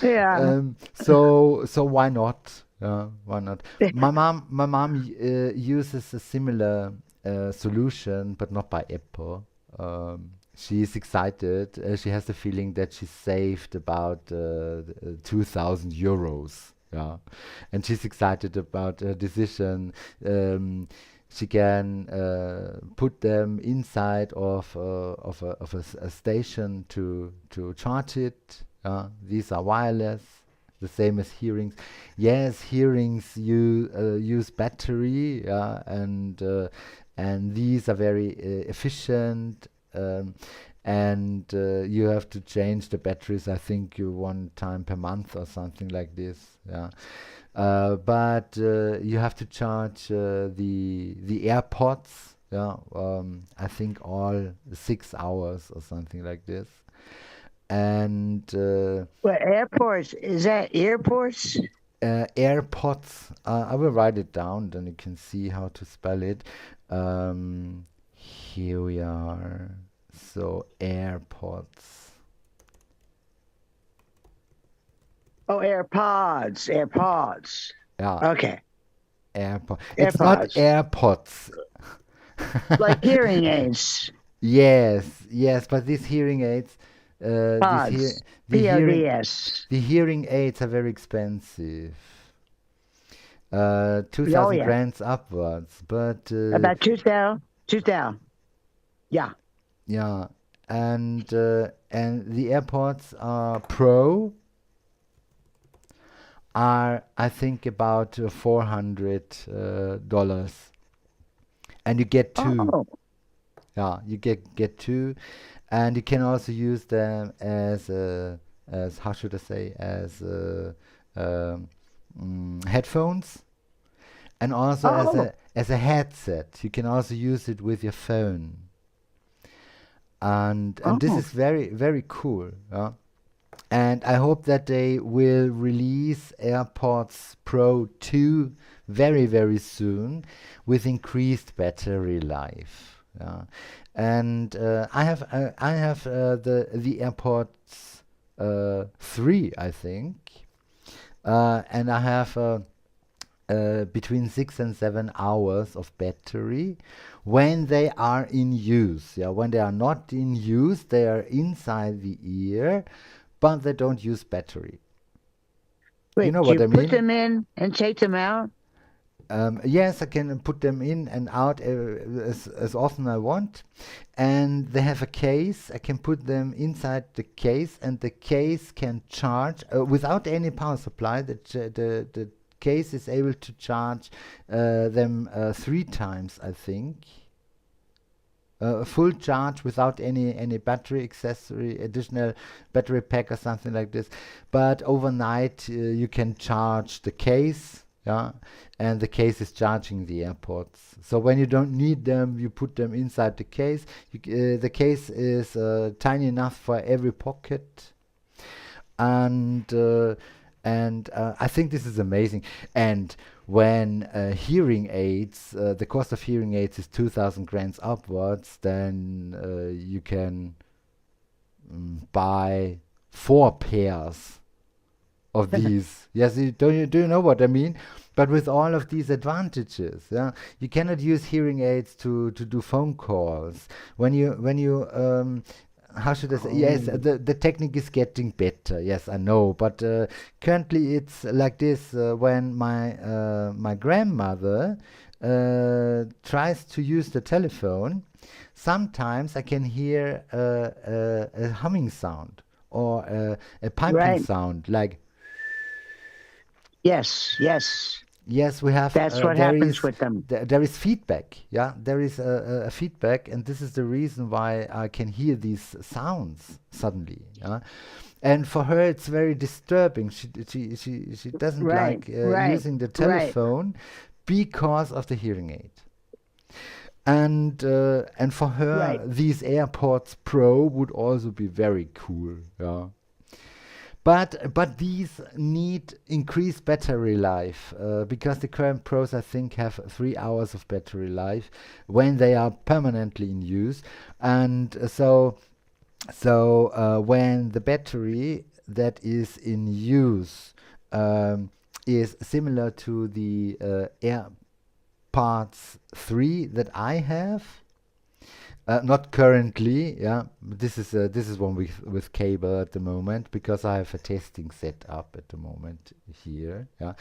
yeah. So why not? Why not? My mom uses a similar solution, but not by Apple. She is excited. She has the feeling that she saved about 2,000 euros. Yeah, and she's excited about her decision. She can put them inside of a station to charge it. These are wireless, the same as hearings. Yes, hearings use battery, and these are very efficient. And you have to change the batteries. I think you one time per month or something like this. Yeah. But you have to charge the AirPods. Yeah, I think all 6 hours or something like this. And What airports? Is that airports? AirPods. I will write it down, then you can see how to spell it. Here we are. So AirPods. Oh, AirPods. AirPods. Yeah, Okay. AirPod. It's not AirPods. AirPods. Like hearing aids. Yes, but these hearing aids, these Pods. the hearing PODS. the hearing aids are very expensive. Oh 2,000 yeah. rands upwards, but About 2,000. 2,000. Yeah. yeah, and the AirPods Pro are, I think, about $400, and you get two. Oh. Yeah, you get two, and you can also use them as how should I say, as um, headphones, and also Oh. as a headset. You can also use it with your phone, and this Oh. is very cool. Yeah? And I hope that they will release AirPods Pro 2 very soon with increased battery life. Yeah. And I have the AirPods 3, I think, and I have between 6 and 7 hours of battery when they are in use. Yeah, when they are not in use, they are inside the ear, but they don't use battery. You know Wait, what you I put mean? them in and take them out? Yes, I can put them in and out as often I want, and they have a case. I can put them inside the case, and the case can charge without any power supply. The case is able to charge them 3 times, I think. A full charge without any battery accessory, additional battery pack or something like this. But overnight you can charge the case, yeah, and the case is charging the AirPods. So when you don't need them, you put them inside the case. The case is tiny enough for every pocket, and I think this is amazing. And when hearing aids, the cost of hearing aids is 2,000 grams upwards, then you can buy 4 pairs of these. Yes, do you know what I mean? But with all of these advantages, yeah, you cannot use hearing aids to do phone calls. When you how should I say? Yes, the technique is getting better. Yes, I know, but currently it's like this. When my grandmother tries to use the telephone, sometimes I can hear a humming sound or a piping Right. sound, like. Yes. Yes, we have. That's what happens with them. There is feedback. Yeah, there is a feedback, and this is the reason why I can hear these sounds suddenly. Yeah, and for her it's very disturbing. She doesn't Right, like right, using the right. telephone because of the hearing aid. And for her, Right. these AirPods Pro would also be very cool. Yeah. But these need increased battery life because the current Pros, I think, have 3 hours of battery life when they are permanently in use, and so when the battery that is in use is similar to the AirPods 3 that I have. Not currently, yeah. This is one with cable at the moment because I have a testing set up at the moment here, yeah.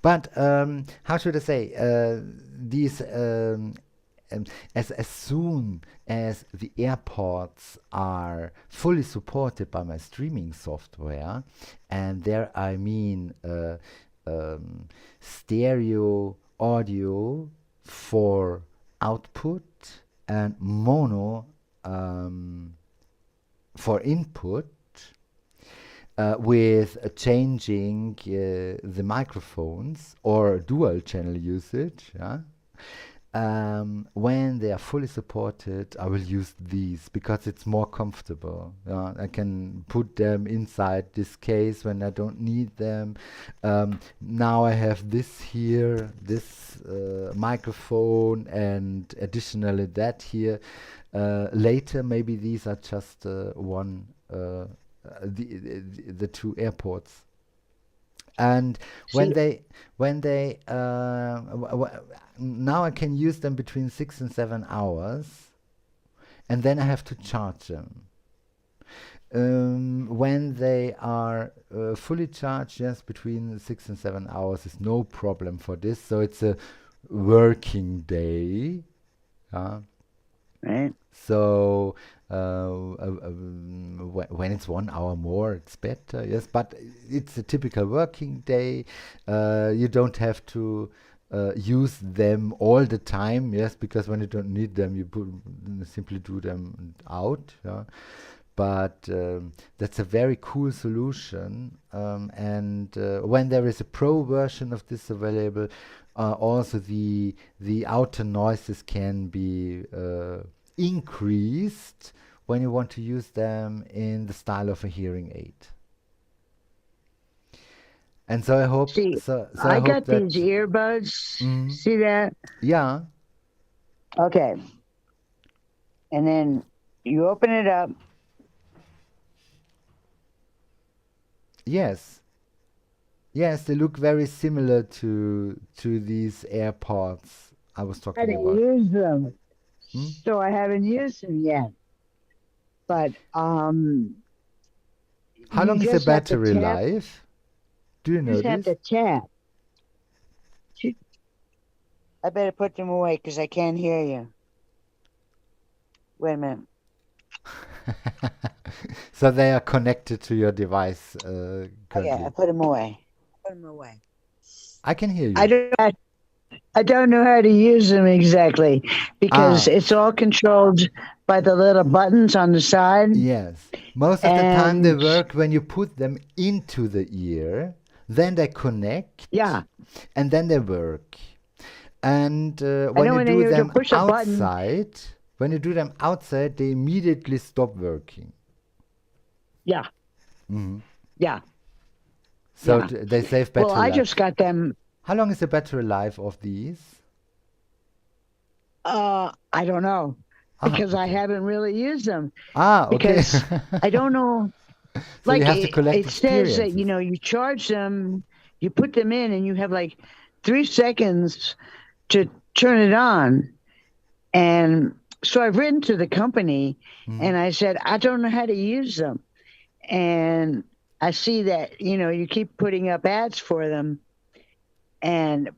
But how should I say? These as soon as the AirPods are fully supported by my streaming software, and there I mean stereo audio for output and mono for input, with changing the microphones or dual channel usage. Yeah? When they are fully supported, I will use these because it's more comfortable. I can put them inside this case when I don't need them. Now I have this here, this microphone, and additionally that here. Later, maybe these are just the 2 AirPods. And when See, they now I can use them between 6 and 7 hours, and then I have to charge them. When they are fully charged, yes, between 6 and 7 hours is no problem for this. So it's a working day. right? So when it's 1 hour more, it's better. Yes, but it's a typical working day. You don't have to use them all the time. Yes, because when you don't need them, you simply do them out. Yeah. But that's a very cool solution. And when there is a pro version of this available, also the outer noises can be increased when you want to use them in the style of a hearing aid. And so I hope See, I I hope got these that earbuds. mm, See that? yeah, Okay. And then you open it up. yes, yes, they look very similar to these AirPods I was I talking didn't about. use them. Hmm? So I haven't used them yet. But How you long is the just have to battery tap. life? Do you You know just have this? to tap. I better put them away because I can't hear you. Wait a minute. So they are connected to your device Okay, I currently. put them away. Put them away. I can hear I you. don't I don't know how to use them exactly because Ah, it's all controlled by the little buttons on the side. yes. Most of the time they And work when you put them into the ear, then they connect, yeah, and then they work. And I when know you when do you to them push a button. outside, when you do them outside, they immediately stop working. Yeah, Mhm. yeah, So yeah. they save Well, battery I life. just got them. How long is the battery life of these? I don't know Ah, because I okay. haven't really used them Ah, okay. because I don't know. So you Like have to collect it says that experiences. you charge them, you put them in, and you have like 3 seconds to turn it on. And so I've written to the company Mhm. and I said, I don't know how to use them. And I see that, you keep putting up ads for them.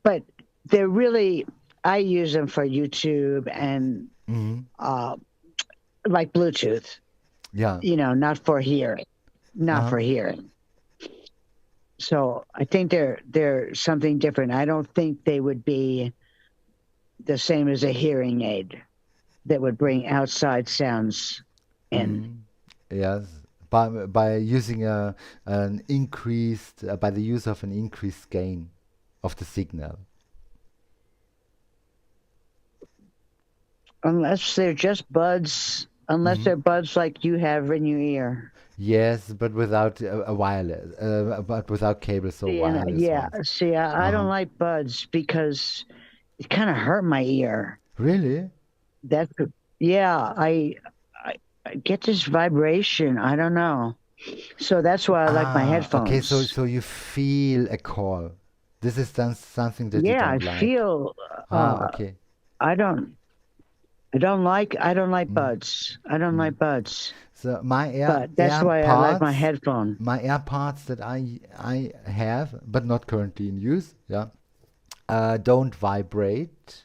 But they're really, I use them for YouTube and Mhm. uh, like Bluetooth, Yeah. not for hearing, not Uh-huh. for hearing. So I think they're something different. I don't think they would be the same as a hearing aid that would bring outside sounds in. Mhm. Yes. By using an increased by the use of an increased gain of the signal. Unless Mhm. they're buds like you have in your ear. Yes, but without a wireless, but without cables, so See, and wireless yeah, ones. see, I Uh-huh. don't like buds because it kind of hurt my ear. Really? That's yeah, I get this vibration. I don't know. So that's why I like my Ah, okay. So headphones. so you feel a call. This is then something that you Yeah, I don't like. feel. Ah, Uh, okay. I don't. I don't like Mm, buds. I don't mm. like buds. So my But that's why I like my AirPods, headphone. my AirPods that I have, but not currently in use, yeah, don't vibrate.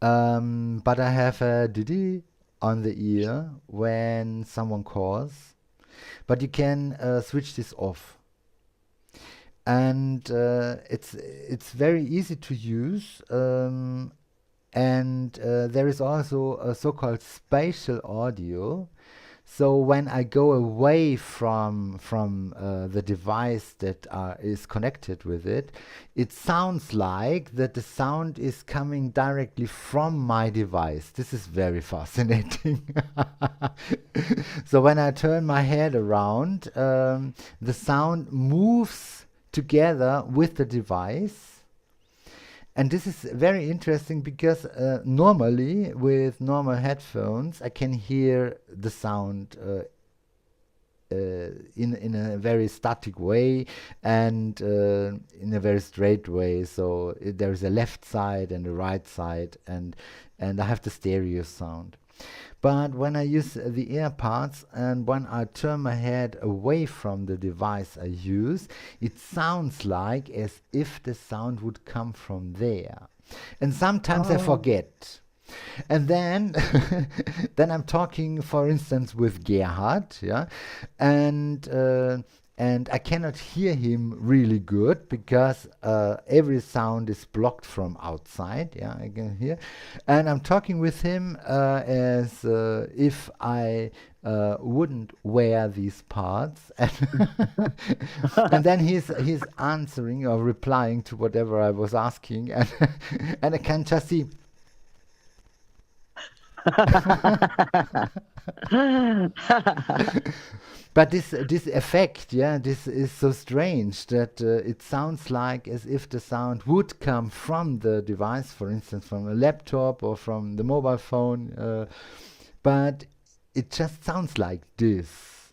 But I have a diddy on the ear when someone calls. But you can switch this off, and it's very easy to use. And there is also a so-called spatial audio. So when I go away from the device that is connected with it, it sounds like that the sound is coming directly from my device. This is very fascinating. So when I turn my head around, the sound moves together with the device, and this is very interesting because normally with normal headphones I can hear the sound in a very static way and in a very straight way. So there is a left side and a right side, and I have the stereo sound. But when I use the AirPods and when I turn my head away from the device I use, it sounds like as if the sound would come from there. And sometimes I Oh. forget. And then then I'm talking, for instance, with Gerhard, yeah, and uh, and I cannot hear him really good because every sound is blocked from outside. Yeah, I can hear, and I'm talking with him as if I wouldn't wear these parts, and then he's answering or replying to whatever I was asking, and and I can just see. But this effect, yeah, this is so strange that it sounds like as if the sound would come from the device, for instance, from a laptop or from the mobile phone, but it just sounds like this.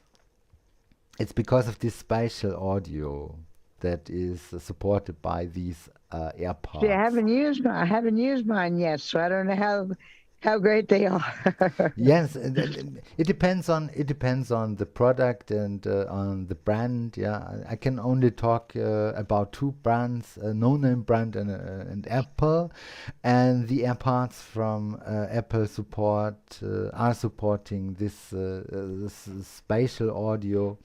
It's because of this spatial audio that is supported by these See, AirPods. I haven't used mine yet, so I don't know how great they are. Yes, it depends on the product and on the brand. Yeah, I can only talk about two brands: a no-name brand and Apple. And the AirPods from Apple are supporting this spatial audio,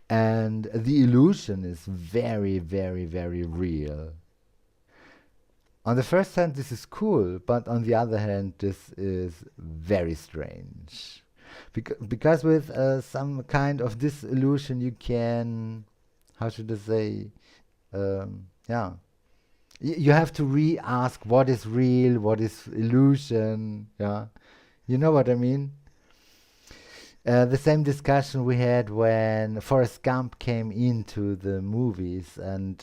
and the illusion is very, very, very real. On the first hand, this is cool, but on the other hand, this is very strange. Because with some kind of this illusion, you can, how should I say, yeah, you have to re-ask what is real, what is illusion. Yeah, you know what I mean. The same discussion we had when Forrest Gump came into the movies and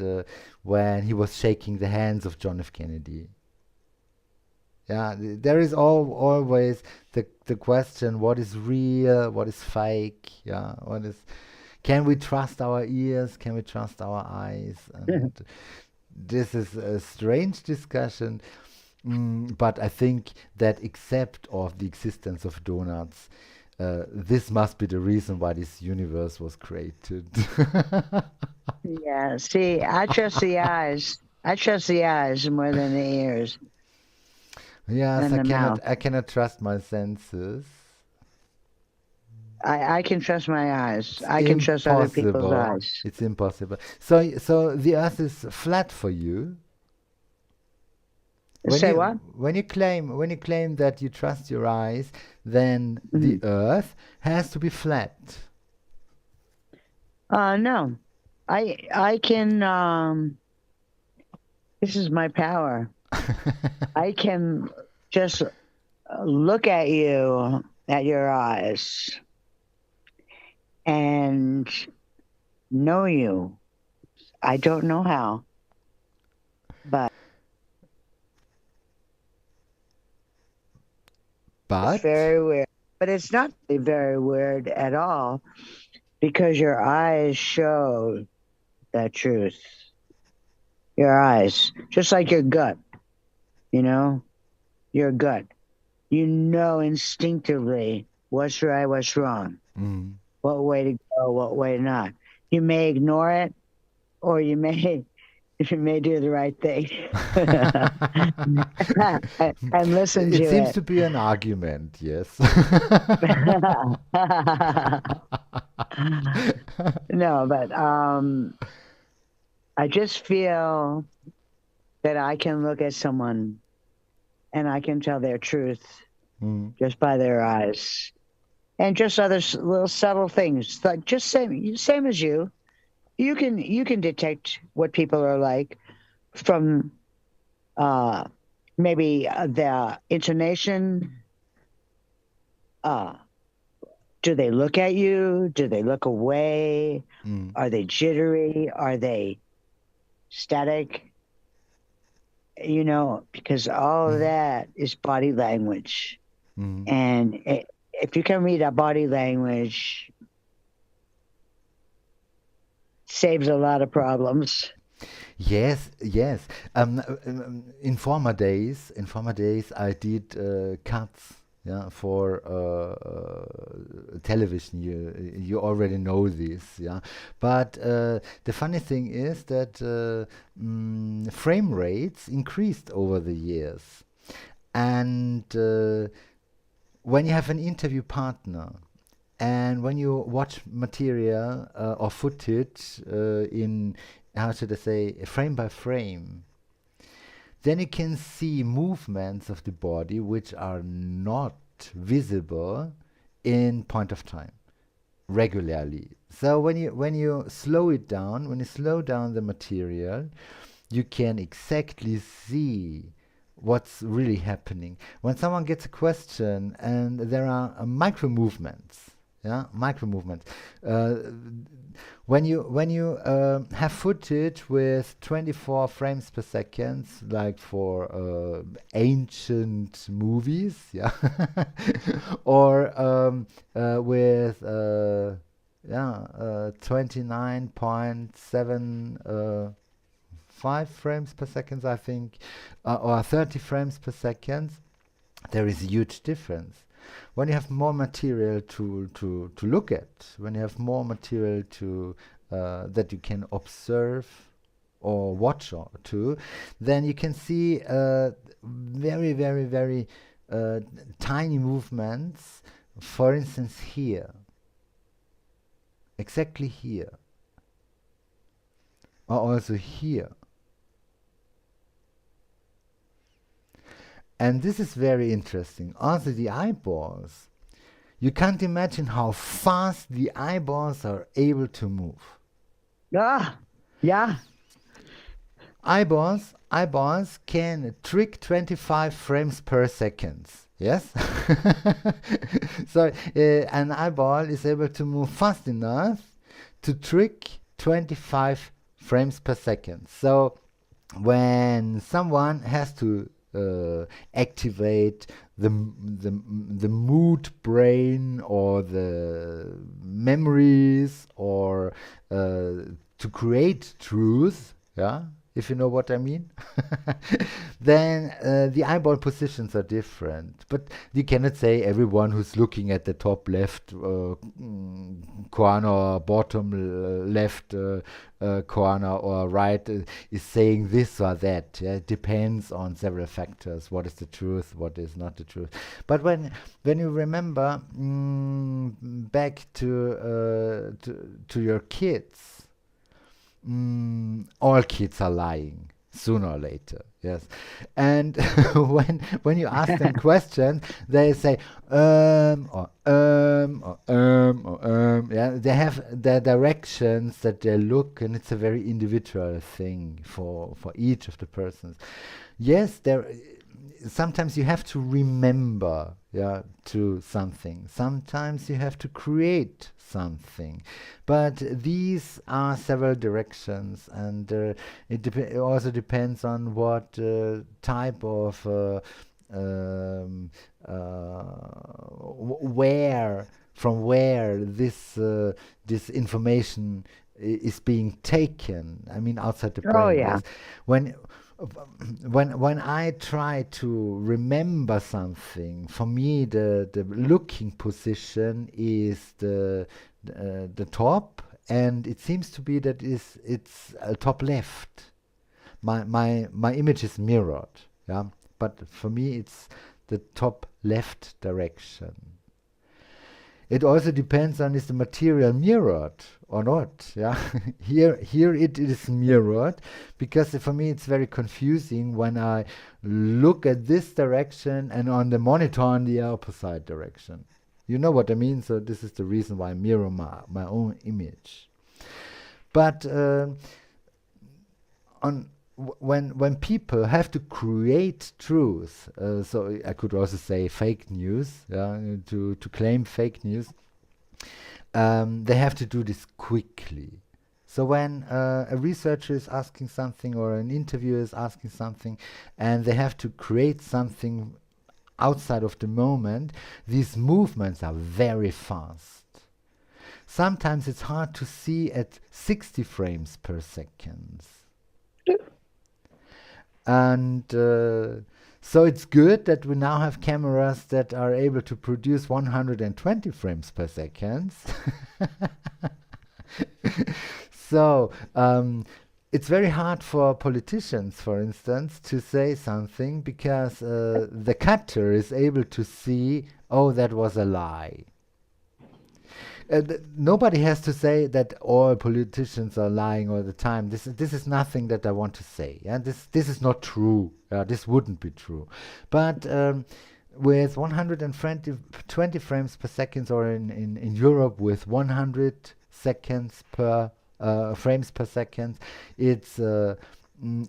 when he was shaking the hands of John F. Kennedy. Yeah, there is always the question: what is real? What is fake? Yeah, what is? Can we trust our ears? Can we trust our eyes? And this is a strange discussion, but I think that except of the existence of donuts, this must be the reason why this universe was created. Yeah. See, I trust the eyes. I trust the eyes more than the ears Yes, and the mouth. I cannot trust my senses. I can trust my eyes. It's I can trust other people's impossible. eyes. It's impossible. So the Earth is flat for you. Say what? When you claim that you trust your eyes, then the Mhm. Earth has to be flat. No. I can this is my power. I can just look at you at your eyes and know you. I don't know how, but it's But very weird. But it's not very weird at all because your eyes show the truth. Your eyes, just like your gut, you know, your gut. You know instinctively what's right, what's wrong, mm, what way to go, what way not. You may ignore it, or you may do the right thing and listen it to seems it. to be an argument, yes. No, but I just feel that I can look at someone and I can tell their truth Mm, just by their eyes, and just other little subtle things, like just same as you. You can detect what people are like from uh, maybe the intonation. Uh, do they look at you? Do they look away? mm, Are they jittery? Are they static? Because all of mm, that is body language. mm. And if you can read a body language, saves a lot of problems. Yes, yes. In former days, I did cuts, yeah, for television. You already know this, yeah. But the funny thing is that frame rates increased over the years, and when you have an interview partner, and when you watch material or footage in, how should I say, frame by frame, then you can see movements of the body which are not visible in point of time regularly. So when you slow down the material, you can exactly see what's really happening. When someone gets a question and there are micro movements, yeah, micro movements. Uh, when you have footage with 24 frames per second, like for ancient movies, yeah, or with yeah 29.7 5 frames per second, I think, or 30 frames per second, there is a huge difference. When you have more material to look at, when you have more material to that you can observe or watch or to, then you can see very, very, very uh, tiny movements. For instance, here, exactly here, or also here. And this is very interesting. Also, the eyeballs. You can't imagine how fast the eyeballs are able to move. Ah, yeah. Eyeballs can trick 25 frames per second. Yes? So an eyeball is able to move fast enough to trick 25 frames per second. So when someone has to activate the mood brain or the memories or to create truth, yeah, if you know what I mean, then the eyeball positions are different. But you cannot say everyone who's looking at the top left corner or bottom left corner or right is saying this or that. Yeah? It depends on several factors. What is the truth? What is not the truth? But when you remember back to your kids, all kids are lying sooner or later. Yes, and when you ask them questions, they say or. Yeah, they have their directions that they look, and it's a very individual thing for each of the persons. Yes, there. Sometimes you have to remember, yeah, to something. Sometimes you have to create something. But these are several directions, and it also depends on what type of where from where this information is being taken. I mean, outside the Oh, brain. yeah. Yes. When when I try to remember something, for me the looking position is the top, and it seems to be that it's top left. My image is mirrored, yeah, but for me it's the top left direction. It also depends on is the material mirrored or not. Yeah, here it is mirrored, because for me it's very confusing when I look at this direction and on the monitor on the opposite direction. You know what I mean? So this is the reason why I mirror my own image. But on when people have to create truth, so I could also say fake news, yeah, to claim fake news, they have to do this quickly. So when a researcher is asking something or an interviewer is asking something, and they have to create something outside of the moment, these movements are very fast. Sometimes it's hard to see at 60 frames per second. And so it's good that we now have cameras that are able to produce 120 frames per second. So it's very hard for politicians, for instance, to say something, because the cutter is able to see, oh, that was a lie. Nobody has to say that all politicians are lying all the time. This is nothing that I want to say. Yeah, this is not true. This wouldn't be true. But with 120 frames per second, or in Europe with 100 seconds per frames per second, it's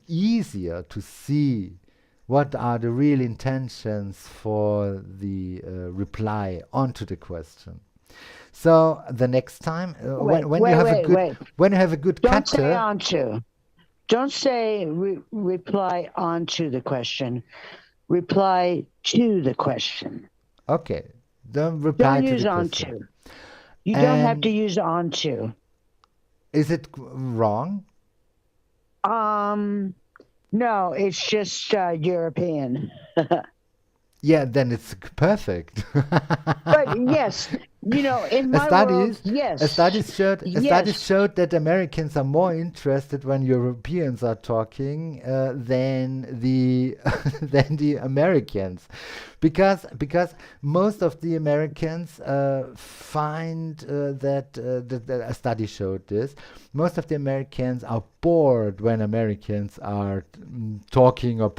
easier to see what are the real intentions for the reply onto the question. So the next time, when you have a good wait. when you have a good Don't say cutter, onto. Don't say reply onto the question. Reply to the question. okay, don't reply Don't to use the question. onto. You don't have to And use onto. is it wrong? No, it's just European. Yeah, then it's perfect. But yes, in A my world, studies yes, a studies yes. showed that Americans are more interested when Europeans are talking than the than the Americans, because most of the Americans find that a study showed this. Most of the Americans are bored when Americans are talking or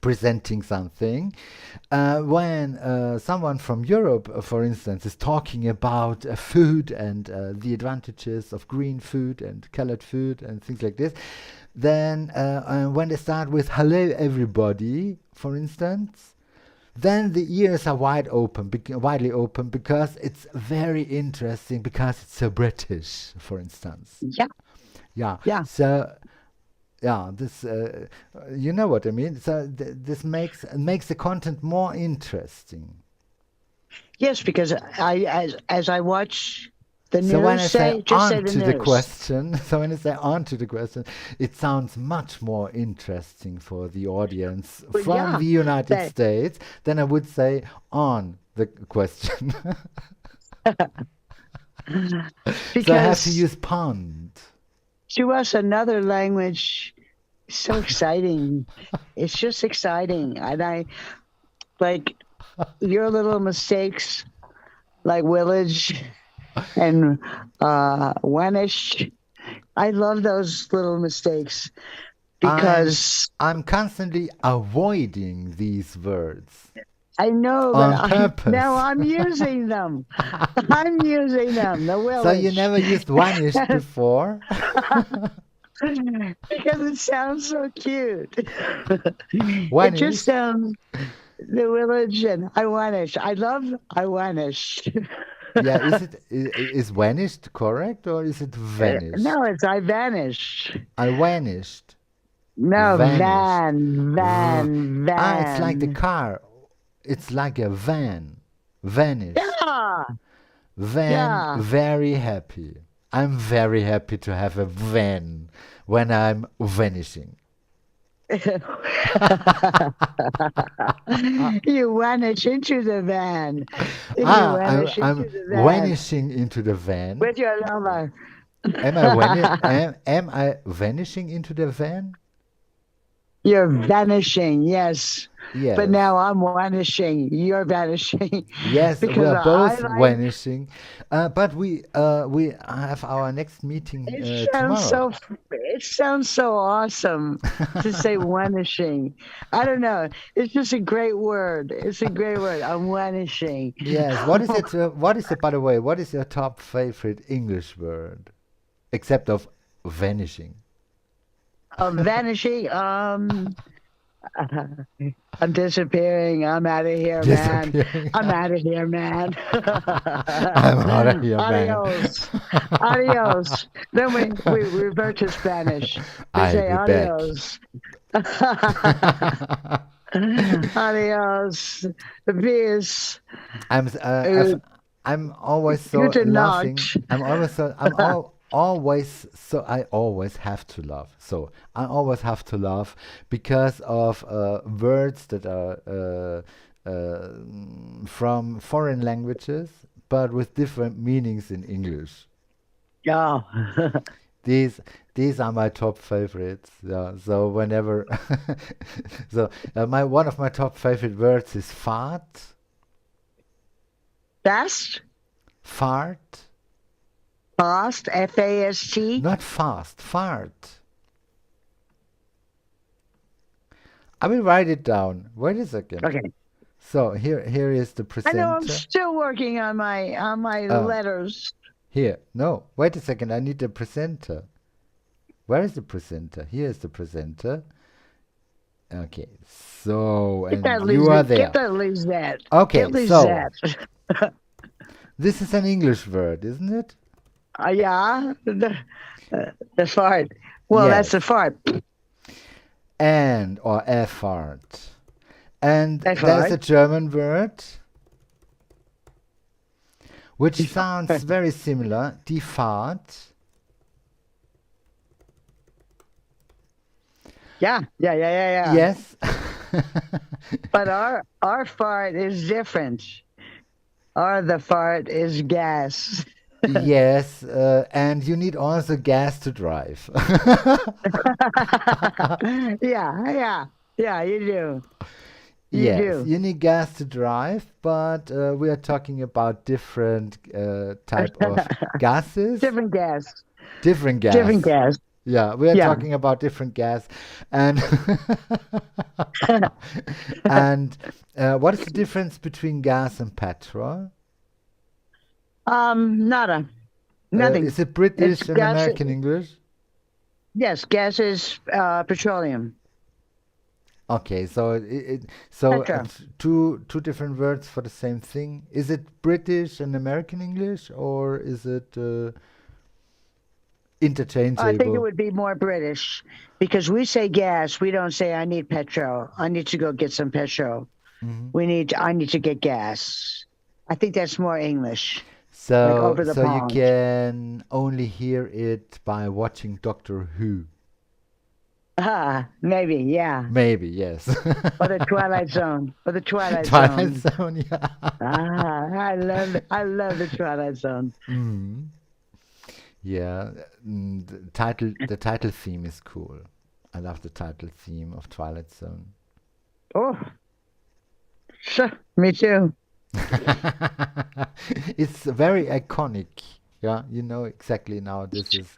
presenting something. When someone from Europe, for instance, is talking about food and the advantages of green food and colored food and things like this, then when they start with "Hello, everybody," for instance, then the ears are widely open because it's very interesting because it's so British, for instance. Yeah, Yeah. yeah. So yeah, this you know what I mean. So this makes the content more interesting. Yes, because as I watch the So when news, I say just say on the to the news. question, so when I say on to the question, it sounds much more interesting for the audience Well, from yeah, the United that States than I would say on the question. So I have to because use pond. to us another language is so exciting. It's just exciting, and I like your little mistakes, like village and Wanish. I love those little mistakes I'm because I'm constantly avoiding these words I know, but on now purpose. I'm using them. I'm using them. The So you village. never used vanished before? Because it sounds so cute. It just Vanished? sounds the village and Iwanish. I love Iwanish. Yeah, is vanished correct or is it No, vanished? it's I vanish. I vanished. No, Vanished. van, V- van, it's like the van. car. It's like a van. Vanished. Yeah, Van, yeah. very happy. I'm very happy to have a van when I'm vanishing. You vanish into the van. You I'm, vanish I'm into the van vanishing into the van. with your lover. Am I vanishing into the van? You're vanishing, yes. But Yes. now I'm vanishing. You're vanishing Yes, we because are I both like vanishing, but we have our next meeting it. tomorrow. It sounds so awesome to say vanishing. I don't know. It's just a great word. It's a great word. I'm vanishing. Yes. What is it? What is it? By the way, what is your top favorite English word, except of vanishing? Vanishing. I'm disappearing. I'm out of here, man. Disappearing. I'm out of here, man. I'm out of here, man. Adios. Adios. Then we revert to Spanish. We I'll say be back. adios. Adios. Peace. I'm s- I've, I'm always so Gute laughing. Nacht. Always so I always have to laugh. So I always have to laugh because of words that are from foreign languages, but with different meanings in English. Yeah. These these are my top favorites. Yeah. So whenever, so my one of my top favorite words is fart. Fast. Fart. Fast. Fast. Not fast, fart. I will write it down. Wait a second. Okay. So here is the I know I'm presenter. still working on my Uh, letters. Here. No, wait a second. I need the presenter. Where is the presenter? Here is the presenter. Okay. So, Get and that you are Lizette. Get there. that Lizette. Get Okay. So Lizette. this is an English word, isn't it? Yeah, the fart. Well, that's the Yes. fart. And or a fart. And The there's fart. a German word which sounds very similar. Die Fahrt. Yeah, yeah, yeah, yeah, yeah. Yes. But our fart is different. The fart is gas. Yes, and you need also gas to drive. Yeah, yeah, yeah. You do. You Yes, do. you need gas to drive, but we are talking about different type of gases, Different gas. different Different gas. gas. Yeah, we are Yeah. talking about different gas, and And what is the difference between gas and petrol? Nada, nothing. Is it It's British and gas. American English? Yes, gas is petroleum. Okay, so Petrol. two different words for the same thing. Is it British and American English, or is it I think it interchangeable? would be more British because we say gas. We don't say I need petrol. I need to go get some petrol. Hmm. I need to get gas. I think that's more English, like So over the so you pond. can only hear it by watching Doctor Who. Ah, maybe, yeah. Maybe, yes. Or the Twilight Zone. Or the Twilight Twilight Zone. Zone, yeah. I love the Twilight Zone. Mm. Yeah, the title theme is cool. I love the title theme of Twilight Zone. Oh, sure, me too. It's very iconic. Yeah, you know exactly now this is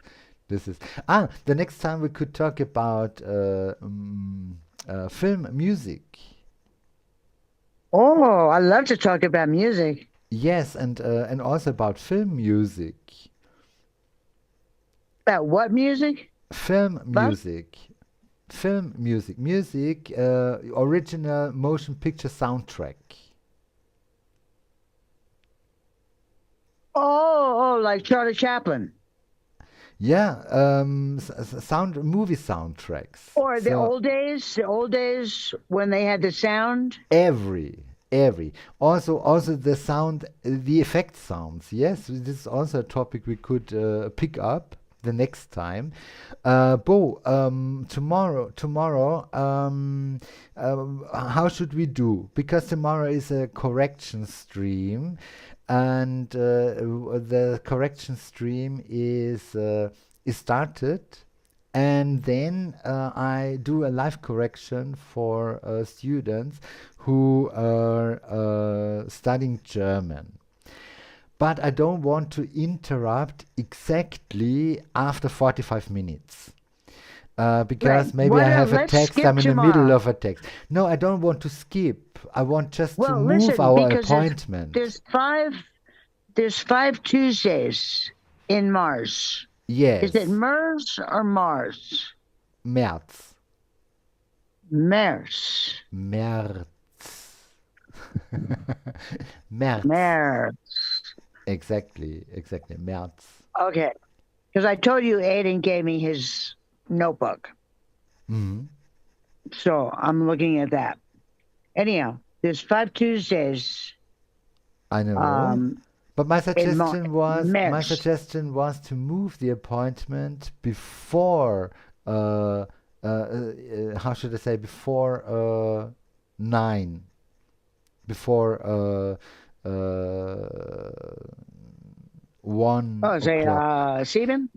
the next time we could talk about film music. Oh, I love to talk about music. Yes, and also about film music. About what music? Film But music. Film music. Music original motion picture soundtrack. like Charlie Chaplin. Yeah, sound movie soundtracks. Or So the old days when they had the sound. every also the sound, the effect sounds. Yes, this is also a topic we could pick up the next time. Bo, tomorrow, how should we do? Because tomorrow is a correction stream, and the correction stream is started, and then I do a live correction for students who are studying German. But I don't want to interrupt exactly after 45 minutes. Right. Because maybe I have a Let's text, skip I'm in the middle tomorrow. of a text. No, I don't want to skip. I want just to Well, move listen, our because appointment. there's five there's 5 Tuesdays in Mars. Is it Yes, Mars or Mars? März. Mars. März. März. Mars. Exactly, März. Okay. Because I told you Aiden gave me his notebook. Mhm. So I'm looking at that. Anyhow, there's 5 Tuesdays I know. um, But my in suggestion Mars. was to move the appointment before how should I say, before 9, before 1 Oh, say, o'clock. Stephen?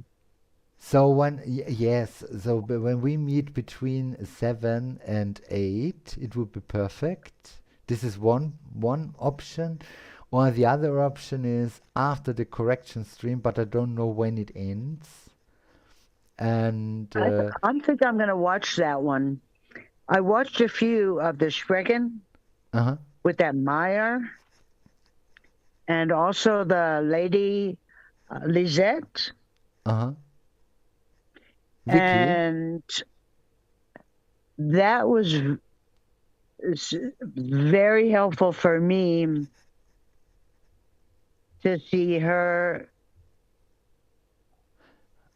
So yes, so when we meet between 7 and 8, it would be perfect. This is one option. Or the other option is after the correction stream, but I don't know when it ends. And I think I'm going to watch that one. I watched a few of the Sprechen uh-huh, with that Meyer and also the lady Lisette. uh-huh. Vicky, And that was very helpful for me to see her.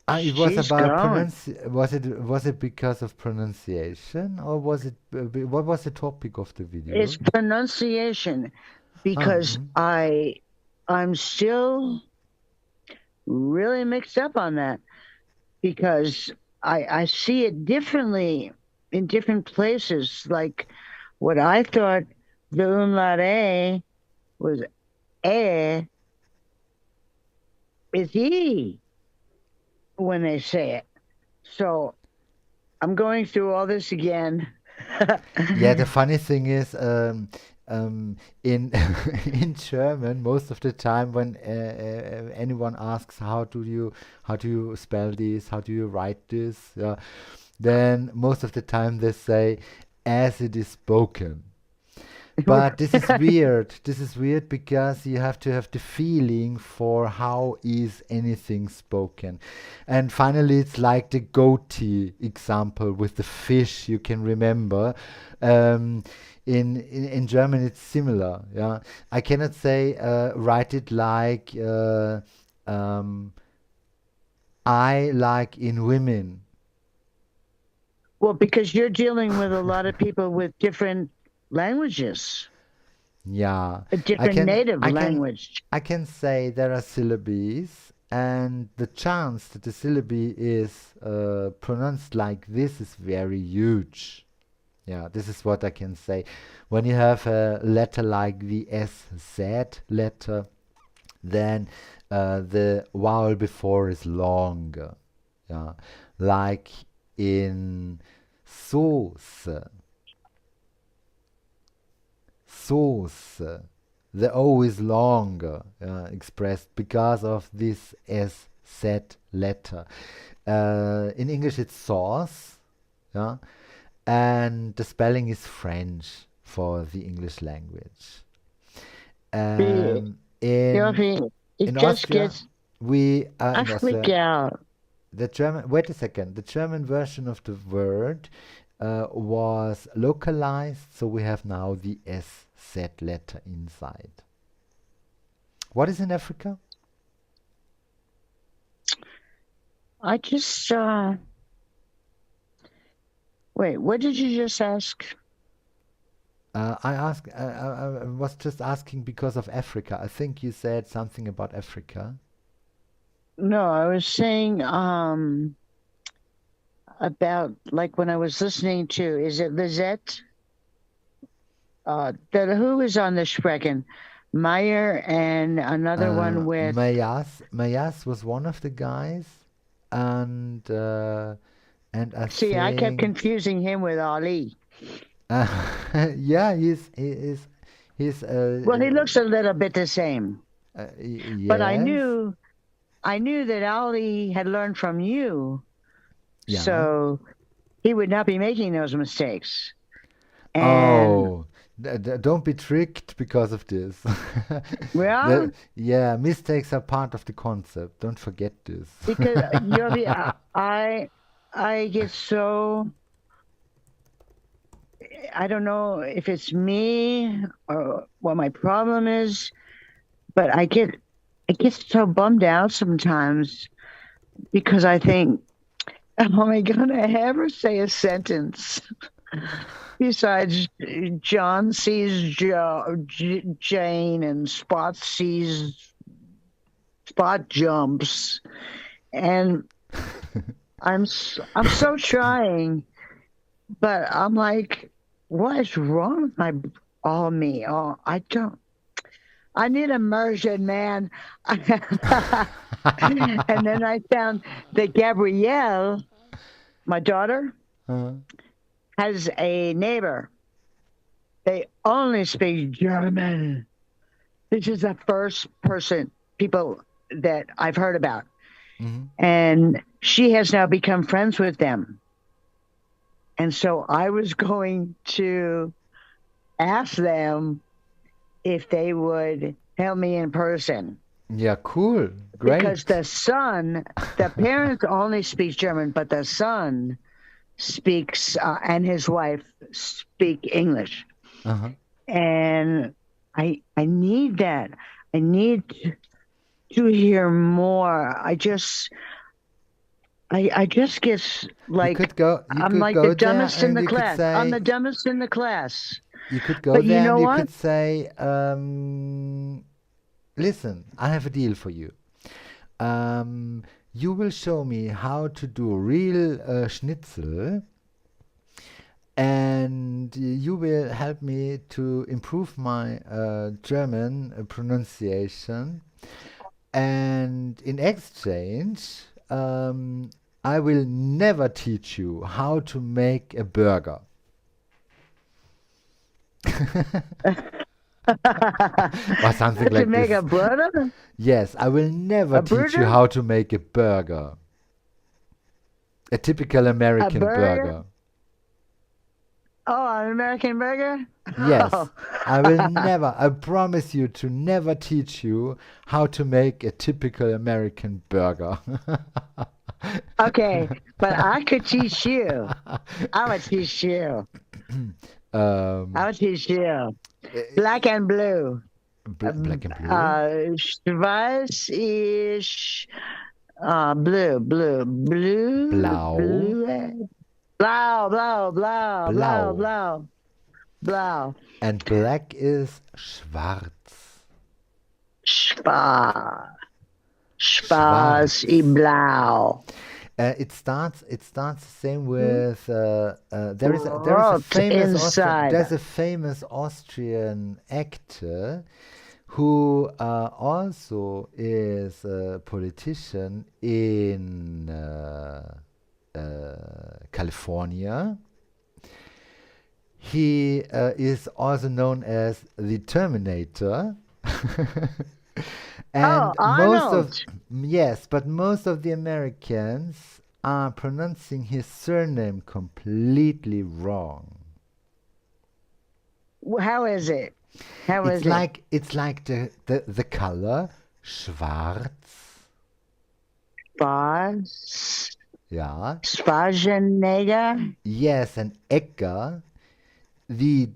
it was She's about going. was it because of pronunciation, or was it what was the topic of the It's video? pronunciation Ah, because mhm. I'm still really mixed up on that because I see it differently in different places. Like what I thought the umlaut A was A is E when they say it. So I'm going through all this again. Yeah, the funny thing is, in in German, most of the time when anyone asks how do you spell this, how do you write this, then most of the time they say as it is spoken. But this is weird. This is weird because you have to have the feeling for how is anything spoken. And finally, it's like the goatee example with the fish you can remember. Um, in German, it's similar. Yeah, I cannot say write it like um, I like in women. Well, because you're dealing with a lot of people with different languages, Yeah, a I different can native I can language. I can say there are syllables, and the chance that the syllable is pronounced like this is very huge. Yeah, this is what I can say. When you have a letter like the SZ letter, then the vowel before is longer. Yeah, like in sauce, sauce. The O is longer, expressed because of this SZ letter. In English, it's sauce, yeah, and the spelling is French for the English language. The- In It just Austria, gets we I in freak Austria, out. the German. Wait a second. The German version of the word was localized, so we have now the SZ letter inside. What is in Africa? I just wait. What did you just ask? I was just asking because of Africa. I think you said something about Africa. No, I was saying about like when I was listening to, is it Lizette? Who is on the Sprechen? Meyer and another one with. Mayas was one of the guys, and I See, I kept think confusing him with Ali. yeah, he's Well, he looks a little bit the same, but yes, I knew that Ali had learned from you, yeah. so he would not be making those mistakes. And Oh, don't be tricked because of this. well, Yeah, mistakes are part of the concept. Don't forget this. because I get so, I don't know if it's me or what my problem is, but I get so bummed out sometimes because I think, am I gonna ever say a sentence besides John sees Jane and Spot jumps, and I'm so trying, but I'm like, what is wrong with my all me? Oh, I don't. I need immersion, man. And then I found that Gabrielle, my daughter, Uh, has a neighbor. They only speak German. This is the first person, people that I've heard about. mhm. And she has now become friends with them. And so I was going to ask them if they would help me in person. Yeah, cool. Because Great. the parents only speaks German, but the son speaks, and his wife speak English. Uh-huh. And I need that. I need to hear more. I just get like You I'm could like the go there dumbest in and the you could class. I'm the say dumbest in the class. you could go But you there and know you what? could say listen, I have a deal for you. You will show me how to do real schnitzel, and you will help me to improve my German pronunciation. And in exchange, I will never teach you how to make a burger. Or something To like make this. a brother, Yes, I will never a teach you burger, how to make a burger. A typical a American burger. burger. Oh, an American burger? Yes, Oh. I will never, I promise you to never teach you how to make a typical American burger. Okay, but I could teach you. I would teach you. I um, would teach you. eh, Black and blue. black and blue? Schwarz is Blau, blue, blau, blau, blau, blau, blau. blau, blau. And black is schwarz. Schwarz, schwarz i Schwarz. blau. It starts the same with there is a Rot inside. famous Austrian actor who also is a politician in California. He is also known as the Terminator. Oh, And most of, Arnold. yes, but most of the Americans are pronouncing his surname completely wrong. How is it? How is it? It's like the color schwarz. Schwarz, Yeah. Schwarzenegger. Yes, and Egger, the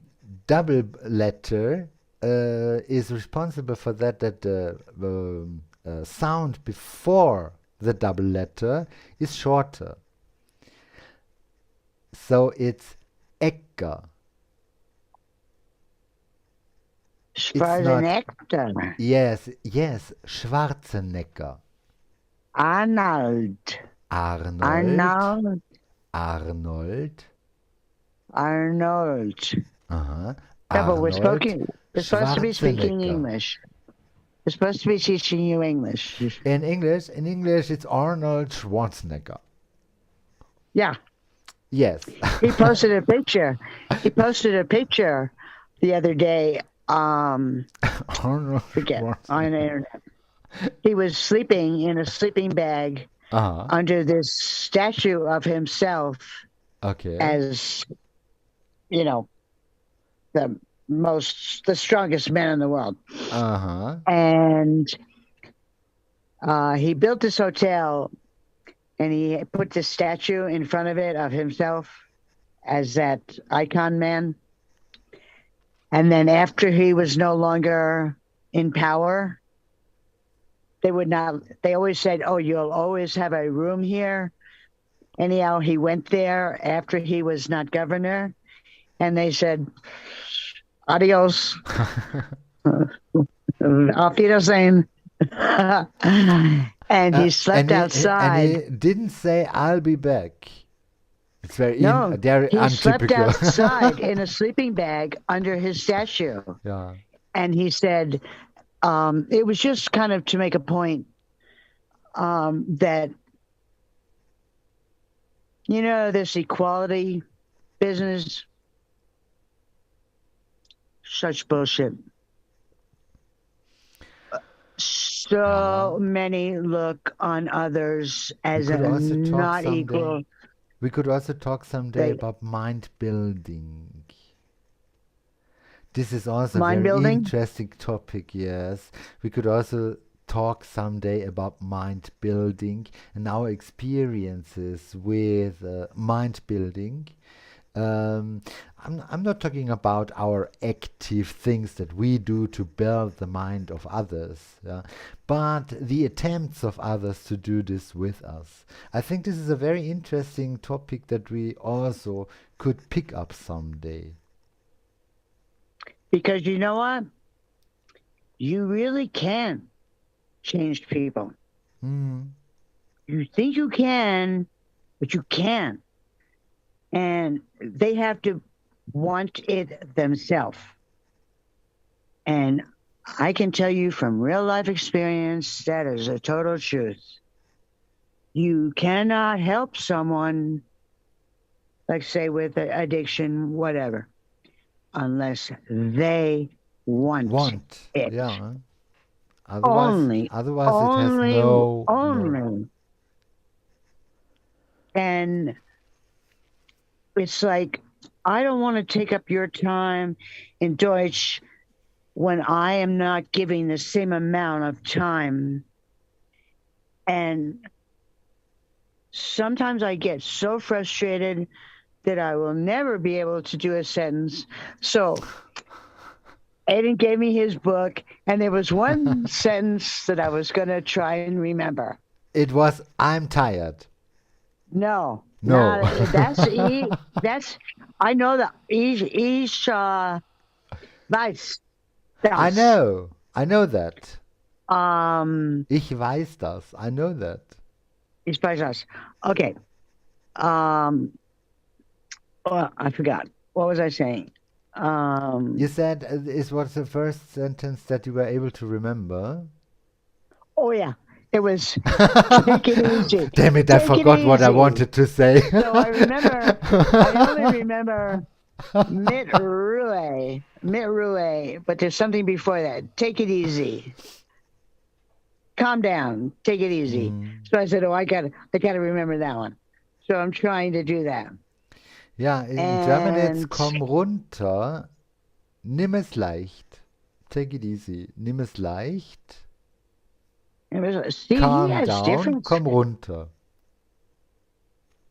double letter is responsible for that the sound before the double letter is shorter. So it's Egger. It's not, Schwarzenegger. yes, Schwarzenegger. Arnold. Arnold, Arnold. Arnold, Arnold. uh-huh, No, but Arnold we're supposed to be speaking Schwarzenegger. English. We're supposed to be teaching you English. In English, it's Arnold Schwarzenegger. Yeah. Yes. He posted a picture. He posted a picture the other day. Arnold Forget on the Schwarzenegger. internet. He was sleeping in a sleeping bag Uh-huh. under this statue of himself Okay. as, you know, the strongest man in the world. Uh-huh. And he built this hotel and he put this statue in front of it of himself as that icon man. And then after he was no longer in power, they always said, oh, you'll always have a room here. Anyhow, he went there after he was not governor, and they said, adios, auf Wiedersehen. And he slept and he outside. didn't say I'll be back. It's No, very he slept untypical. outside in a sleeping bag under his statue. Yeah. And he said, it was just kind of to make a point that, this equality business, such bullshit. So many look on others as could also talk not someday. equal. We could also talk someday They about mind building. This is also a mind very building. interesting topic, yes. We could also talk someday about mind building and our experiences with mind building. I'm not talking about our active things that we do to build the mind of others, yeah, but the attempts of others to do this with us. I think this is a very interesting topic that we also could pick up someday. Because you know what? You really can change people. Mm. You think you can, but you can't. And they have to want it themselves. And I can tell you from real life experience, that is a total truth. You cannot help someone, like say with addiction, whatever, unless they want it. Yeah. Only Otherwise it has no. only. And it's like I don't want to take up your time in Deutsch when I am not giving the same amount of time. And sometimes I get so frustrated that I will never be able to do a sentence. So Aiden gave me his book, and there was one sentence that I was going to try and remember. It was I'm tired. No, No. not that's that's I know that ich weiß I das. know. I know that. Um, Ich weiß das. I know that. ich weiß das. Okay. Um, oh, I forgot. What was I saying? You said it was the first sentence that you were able to remember. Oh yeah, it was take it easy. Damn it, I Take it forgot what I easy. wanted to say. So I only remember mit Ruhe, but there's something before that. Take it easy. Calm down. Take it easy. Mm. So I said, oh, I gotta remember that one. So I'm trying to do that. Ja, in German it's And komm runter, nimm es leicht. Take it easy. Nimm es leicht. see, Calm down, komm runter.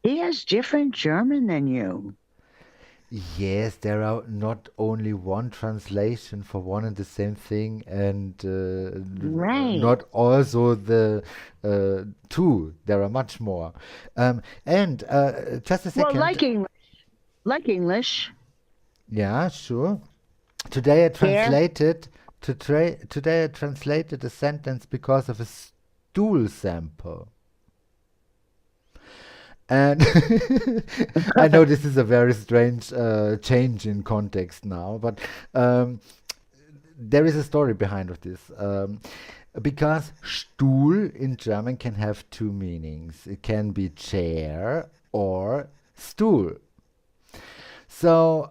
he has different German than you. Yes, there are not only one translation for one and the same thing, and Right. not also the two. There are much more. And just a Well, second. like English. Yeah, sure. Today I Here. translated today I translated a sentence because of a stool sample. And I know this is a very strange change in context now, but there is a story behind of this. Because Stuhl in German can have two meanings. It can be chair or stool. So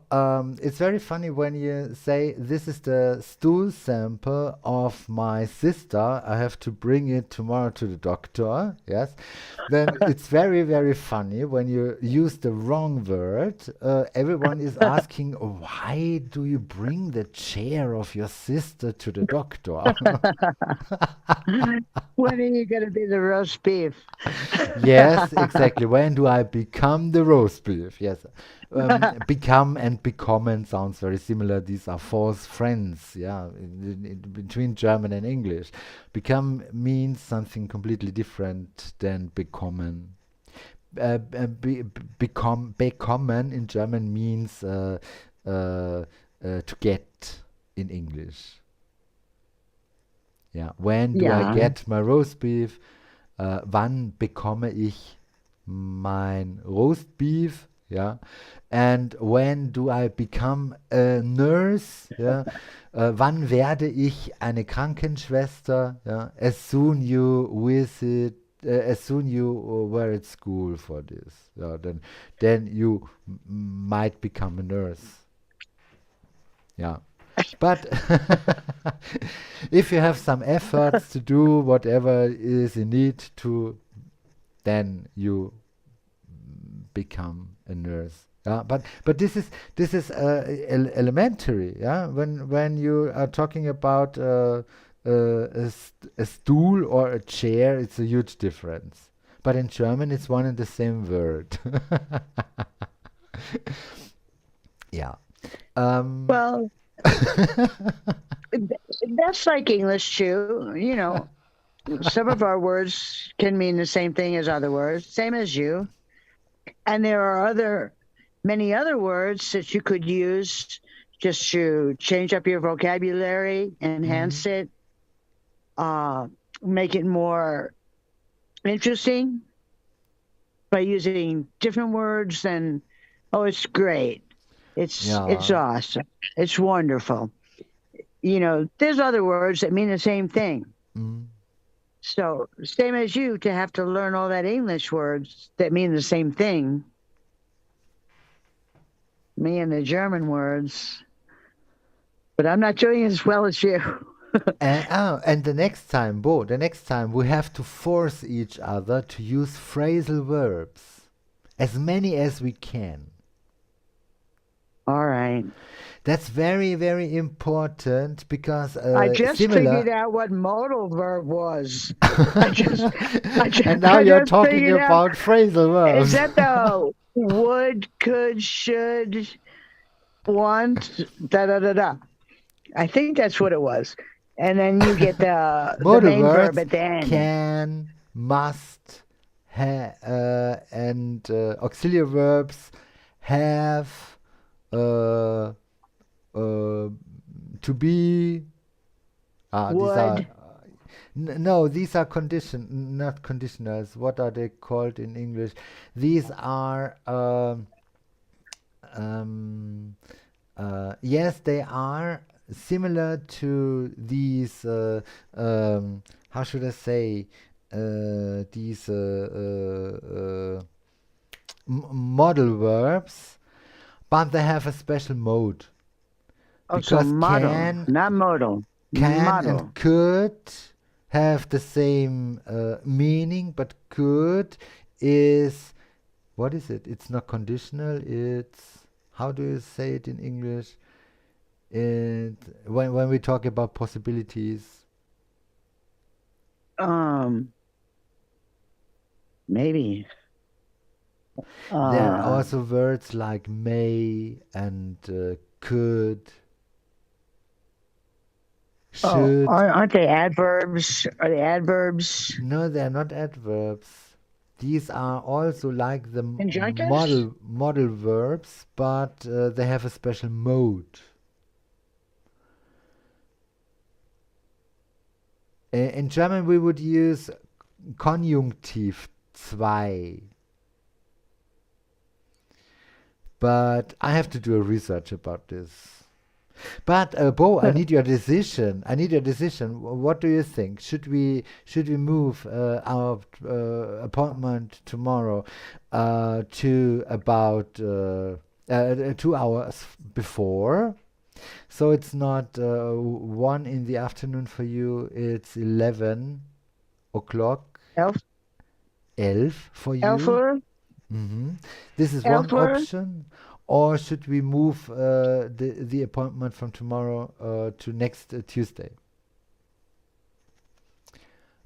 it's very funny when you say this is the stool sample of my sister. I have to bring it tomorrow to the doctor. Yes, then it's very very funny when you use the wrong word. Everyone is asking, why do you bring the chair of your sister to the doctor? When are you going to be the roast beef? Yes, exactly. When do I become the roast beef? Yes. Become and bekommen sounds very similar. These are false friends, yeah, between German and English. Become means something completely different than bekommen. Bekommen in German means to get in English. Yeah. When do I Yeah. get my roast beef? Wann bekomme ich mein roast beef? Yeah. And when do I become a nurse? Yeah. Wann werde ich eine Krankenschwester? Yeah. As soon you visit, as soon you were at school for this. Yeah. Then you might become a nurse. Yeah. But if you have some efforts to do whatever is in need to, then you become a nurse. Yeah, but this is elementary. Yeah, when you are talking about a stool or a chair, it's a huge difference. But in German, it's one and the same word. Yeah. Well, that's like English too. You know, some of our words can mean the same thing as other words, same as you. And there are many other words that you could use just to change up your vocabulary, enhance it, make it more interesting by using different words. And oh, it's great. It's Yeah. awesome. It's wonderful. You know, there's other words that mean the same thing. Mm. So same as you to have to learn all that English words that mean the same thing. Me and the German words. But I'm not doing as well as you. And the next time, Bo, the next time we have to force each other to use phrasal verbs. As many as we can. All right. That's very, very important because I just figured similar. out what modal verb was. I just, And now I you're just talking figured out. about phrasal Is verbs. that the would, could, should, want, da da da da? I think that's what it was. And then you get the Modal main verb words at the end. can, must, and auxiliary verbs have, uh, to be. These are Would. no, these are not conditionals. What are they called in English? These are um, yes, they are similar to these. How should I say? These model verbs, but they have a special mode Oh, so because model, not modal. can and Model. could have the same meaning, but could is what is it? It's not conditional. It's how do you say it in English? It when we talk about possibilities, Um, maybe. there are Uh, also words like may and could, oh, should. aren't they adverbs? Are they adverbs? No, they are not adverbs. These are also like the Conjunctives? model verbs, but they have a special mode. In German, we would use Konjunktiv zwei, but I have to do a research about this. But Bo, I need your decision. I need your decision. What do you think? Should we move our appointment tomorrow to about 2 hours before? So it's not 1 in the afternoon for you. It's 11 o'clock, Elf, 11 for you. Elfer? hmm This is one Elfer? option. Or should we move the appointment from tomorrow to next Tuesday?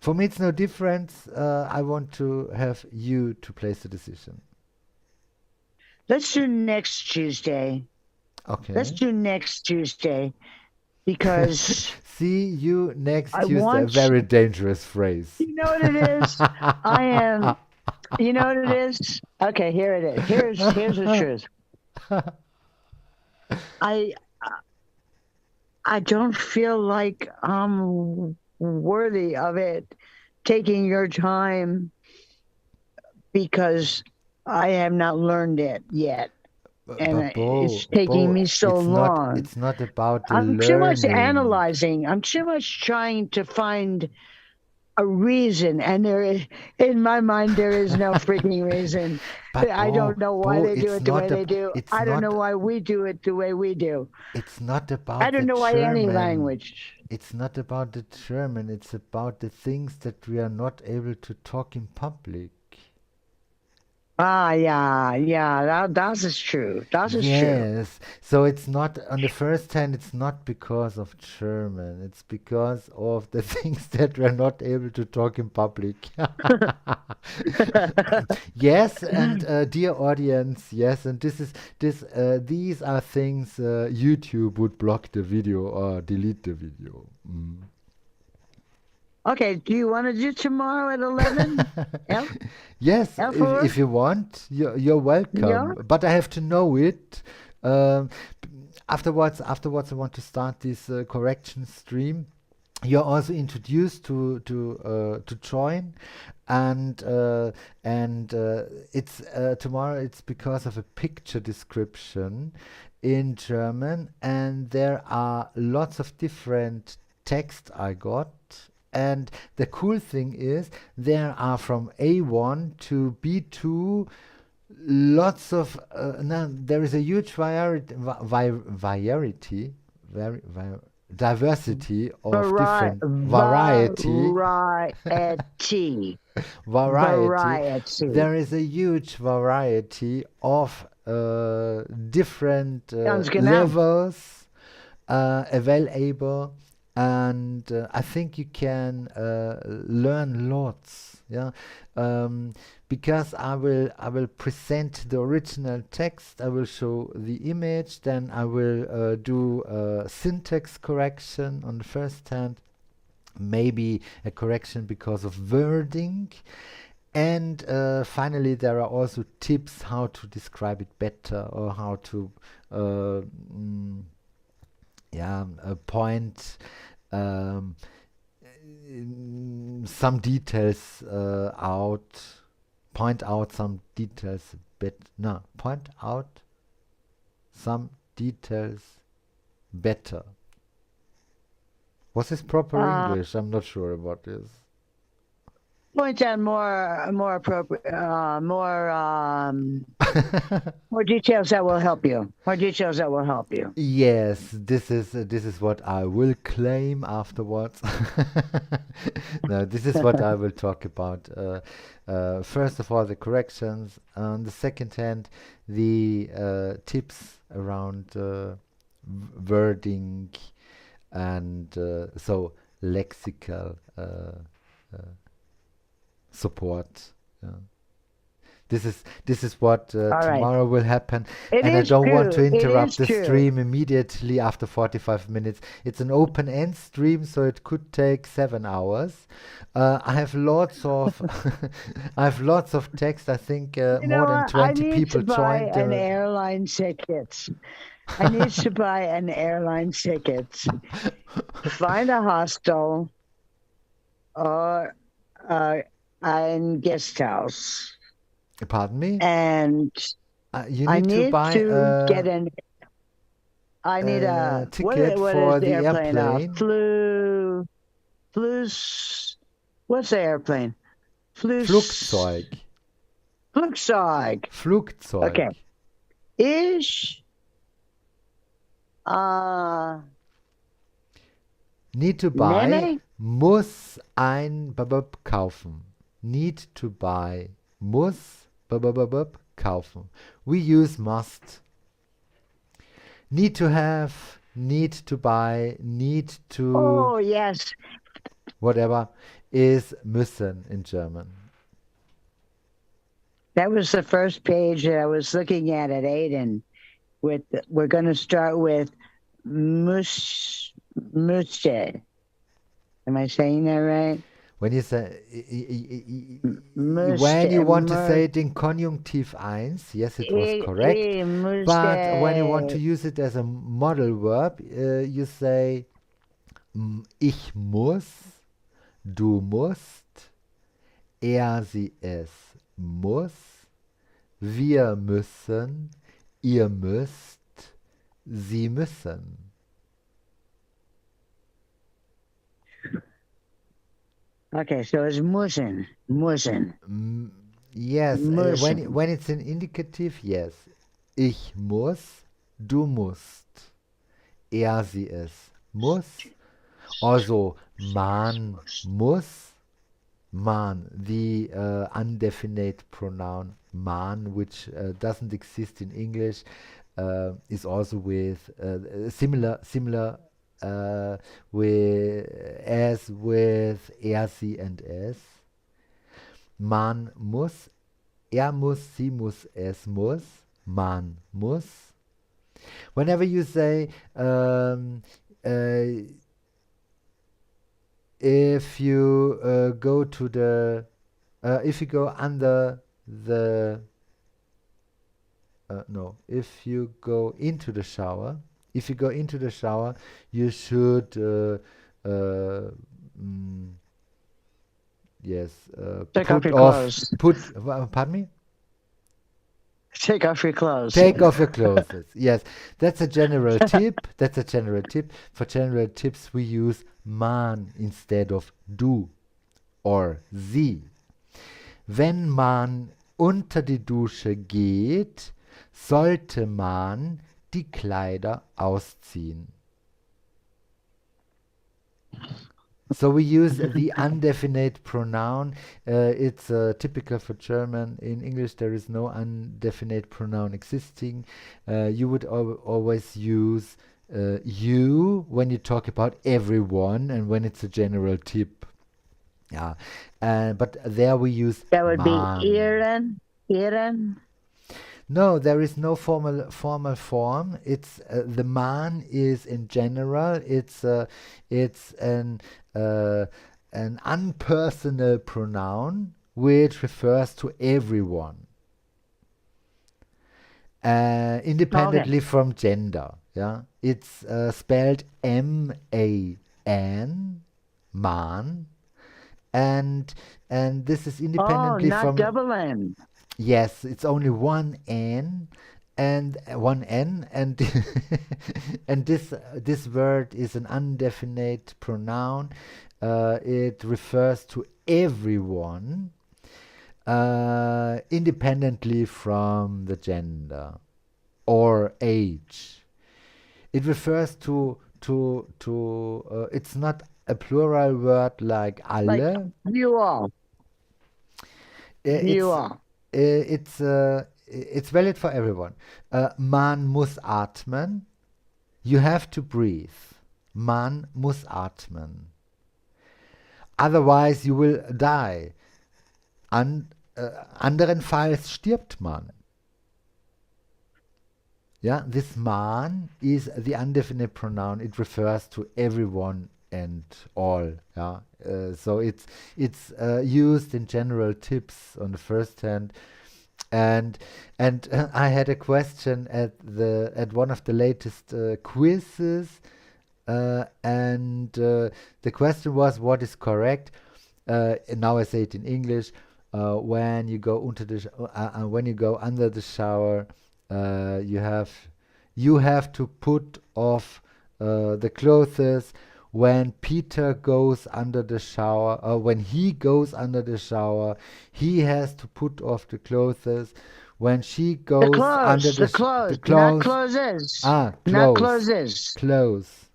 For me, it's no difference. I want to have you to place the decision. Let's do next Tuesday. Let's Okay. do next Tuesday because See you next I Tuesday. A want, very dangerous phrase. you know what it is? I am, you know what it is? Okay, here it is. Here's the truth. I I don't feel like I'm worthy of it taking your time because I have not learned it yet. And But it's taking Bo, me so long. it's not about the I'm too much learning. analyzing. I'm too much trying to find a reason, and there is, in my mind, there is no freaking reason. But I don't know why they do it the way they do. it's I don't know not why we do it the way we do. it's not I about the don't know why any German. language. It's not about the German. It's about the things that we are not able to talk in public. Ah, yeah, yeah, that is true. That is true. Yes. So it's not on the first hand, it's not because of German. It's because of the things that we're not able to talk in public. Yes, and dear audience, yes, and these are things YouTube would block the video or delete the video. Okay, do you want to do tomorrow at 11? Elf, Yes, Elfor? if you want, you're Yeah? welcome. But I have to know it. Um, afterwards, I want to start this correction stream. You're also introduced to join, and it's tomorrow. It's because of a picture description in German, and there are lots of different text I got. And the cool thing is, there are from A1 to B2 lots of. No, there is a huge variety. diversity of Vari- different variety. variety. Variety. Variety. There is a huge variety of different Ganz genau. levels available, and I think you can learn lots. Yeah, because I will present the original text. I will show the image. Then I will do syntax correction on the first hand, maybe a correction because of wording. And finally, there are also tips how to describe it better, or how to point um, some details out, point out some details point out some details better. Was this proper English? I'm not sure about this. Point out more appropriate, more details that will help you. More details that will help you. Yes, this is what I will claim afterwards. No, this is what I will talk about. First of all, the corrections. On the second hand, the tips around wording and so lexical support. Yeah. This is what All right. tomorrow will happen, It and I is don't want to true. It interrupt is the true. stream immediately after 45 minutes. It's an open-end stream, so it could take 7 hours. I have lots of I have lots of text. I think You know more than what? I 20 need people to buy joined. an airline ticket. I need to buy an airline ticket. Find a hostel or a guest house. Pardon me? And You I need to need buy to get an. I need a ticket what for is the the airplane? airplane. What's the airplane? Flugzeug. Flugzeug. Flugzeug. Okay. Need to buy, nehme muss ein kaufen. Need to buy, muss kaufen. We use must. Need to have, need to buy, need to. Oh, yes. Whatever is müssen in German. That was the first page that I was looking at Aiden. We're going to start with musste. Am I saying that right? When you say when you want to say it in Konjunktiv 1, yes, it was correct. But when you want to use it as a model verb, you say ich muss, du musst, er, sie, es muss, wir müssen, ihr müsst, sie müssen. Okay, so it's müssen. Yes, Müssen. when it's an indicative, yes. Ich muss, du musst, er, sie, es muss. Also, man muss, man, the undefinite pronoun man, which doesn't exist in English, is also with similar with er, sie, and es. Man muss, er muss, sie muss, es muss, man muss. Whenever you say, if you go to the, if you go under the, no, if you go into the shower, you should, yes, Take off your clothes. Pardon me? Take off your clothes. Take off your clothes. Yes, that's a general tip. That's a general tip. For general tips, we use man instead of du or sie. Wenn man unter die Dusche geht, sollte man die Kleider ausziehen. So we use the undefinite pronoun. It's typical for German. In English, there is no undefinite pronoun existing. You would always use you when you talk about everyone and when it's a general tip. Yeah, but there we use That would be man. ihren, ihren. No, there is no formal form. It's the man is in general. It's uh, an unpersonal pronoun which refers to everyone, Okay. independently from gender. Yeah, it's spelled man, man, and this is Oh, independently not from. double N. Yes, it's only one N and one N and and this word is an undefinite pronoun. It refers to everyone, independently from the gender or age. It refers to. It's not a plural word like Like alle. you all, you It's all. it's valid for everyone. Man muss atmen. You have to breathe. Man muss atmen. Otherwise you will die. Anderenfalls stirbt man. Yeah, this man is the undefinite pronoun. It refers to everyone and all. Yeah, so it's used in general tips on the first hand. And I had a question at one of the latest quizzes, and the question was what is correct. And now I say it in English. When you go when you go under the shower, you have to put off the clothes when Peter goes under the shower, or when he goes under the shower, he has to put off the clothes. When she goes under The the close, not clothes, closes, not clothes, closes, clothes.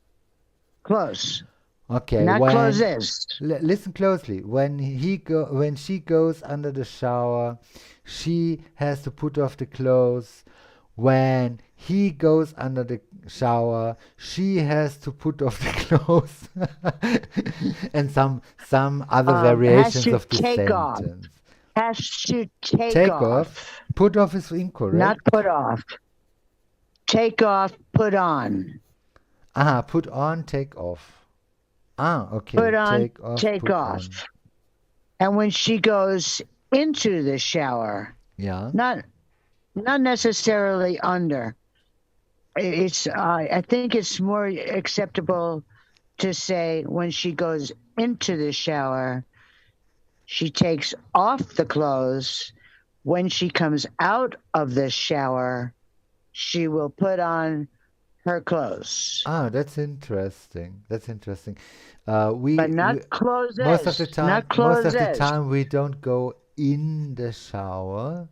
close, Okay, not when closes. listen closely. When she goes under the shower, she has to put off the clothes. When he goes under the shower, she has to put off the clothes. And some other Has variations to of this take off, sentence. has to take Take off. off, Put off is not incorrect. put off. Take off, put on, Put on, take off. put Okay. on, Take off, take put off. on. And when she goes into the shower, Yeah. not not necessarily under. It's I think it's more acceptable to say when she goes into the shower, she takes off the clothes. When she comes out of the shower, she will put on her clothes. That's interesting. That's interesting. But not We closes. Not most of the closes. time we don't go in the shower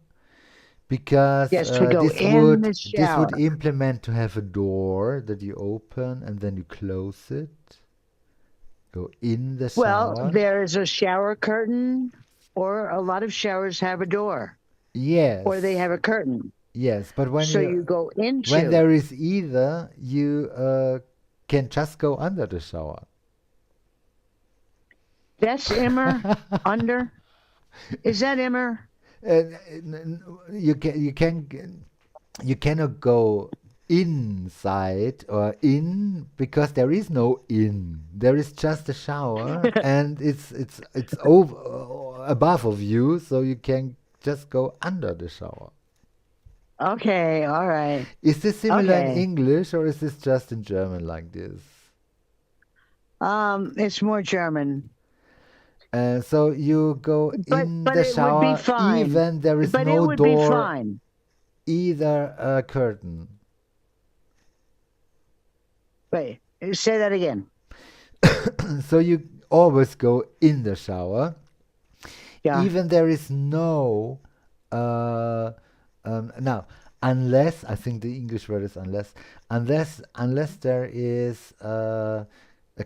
because Yes, we go in the this would shower. implement to have a door that you open and then you close it. Go in the Well, shower. there is a shower curtain, or a lot of showers have a door, or they Yes, have a curtain. yes. But So you go when into. there is either, you can just go under the shower. That's immer under. Is that immer? You cannot go inside or in because there is no in. There is just a shower and it's over above of you, so you can just go under the shower. Okay, all right. Is this similar in Okay. English or is this just in German like this? It's more German, So you go in but the it would be shower fine. even there is But it no would be door, fine. either a curtain. Wait, say that again. So you always go in the shower, Yeah. even there is no uh, now, unless I think the English word is unless there is a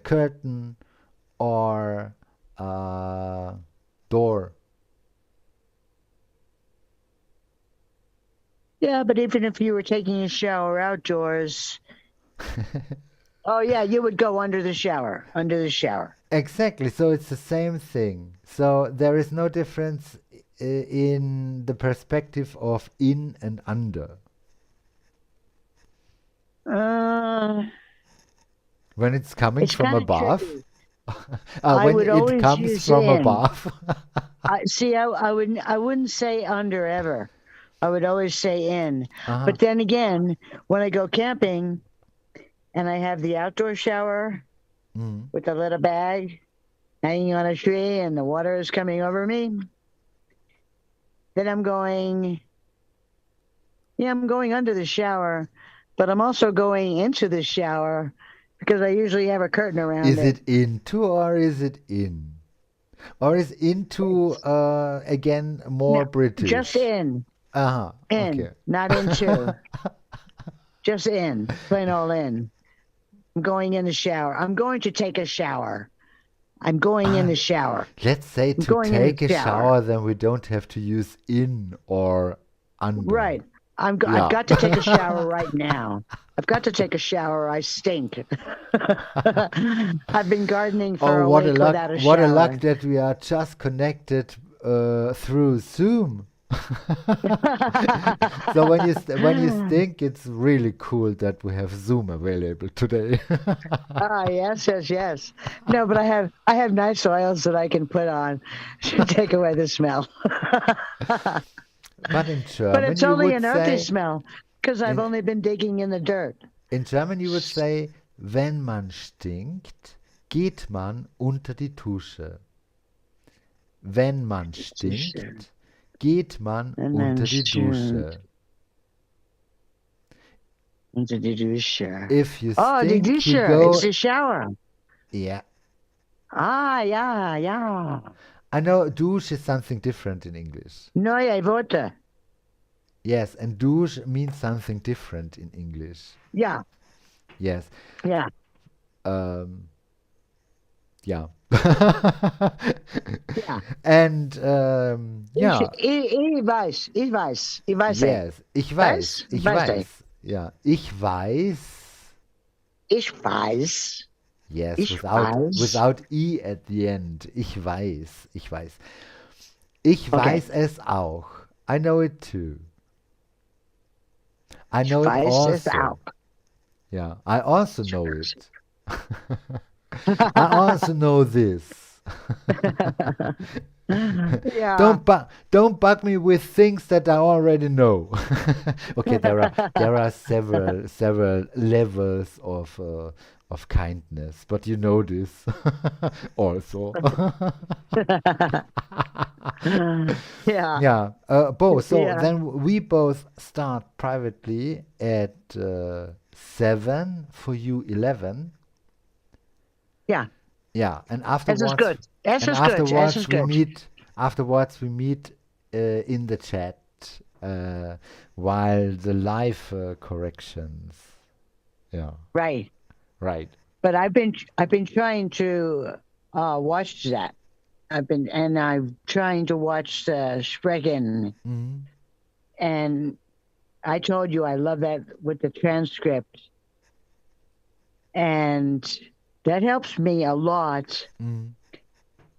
curtain or door? Yeah, but even if you were taking a shower outdoors, oh yeah, you would go under the shower, under the shower. Exactly. So it's the same thing. So there is no difference in the perspective of in and under. Uh, When it's coming it's from kind of above, tricky. I when would it always comes use from in. above. I wouldn't say under ever. I would always say in. Uh-huh. But then again, when I go camping and I have the outdoor shower Mm. with a little bag hanging on a tree and the water is coming over me, then I'm going under the shower, but I'm also going into the shower because I usually have a curtain around Is it. it into or is it in? Or is into again more No, British? just in, Uh-huh. Okay. not into. Just in, plain old in. I'm going in the shower. I'm going to take a shower. I'm going in the shower. Let's say I'm to going in the take a shower. shower, then we don't have to use in or under. Right. I've Yeah. got to take a shower right now. I've got to take a shower. I stink. I've been gardening for Oh, a what a week luck! without a What a shower. luck that we are just connected through Zoom. So when you think, it's really cool that we have Zoom available today. Ah, yes. No, but I have nice oils that I can put on to take away the smell. But in But German, it's you only would an earthy say smell because I've in, only been digging in the dirt. in German you would say, wenn man stinkt, geht man unter die Dusche. Wenn man stinkt, geht man And then unter die Dusche. into the douche. If you Oh, the stink, douche. you go. It's the shower. Yeah. Ah, yeah. I know douche is something different in English. Neue Worte. Yes, and douche means something different in English. Yeah. Yes. Yeah. Yeah. Yeah. And yeah. Ich weiß. Yes, ich weiß. Ich Weiß. weiß. Ja, ich weiß. Ich weiß. Yes, Ich weiß. without E at the end. Ich weiß. Ich weiß. Ich Okay. weiß es auch. I know it too. I know Ich it weiß es also. auch. Yeah, I also know it. I also know this. Yeah. Don't bug me with things that I already know. Okay, there are several levels of kindness, but you know this also. Yeah. Yeah, both. So Yeah. then we both start privately at 7, for you 11. Yeah. Yeah, and This afterwards, is good. This and is good. This afterwards is we good. meet. Afterwards we meet in the chat while the live corrections. Yeah, Right. right. But I've been trying to watch that. I'm trying to watch the Sprechen, Mhm. and I told you I love that with the transcript, and that helps me a lot. Mhm.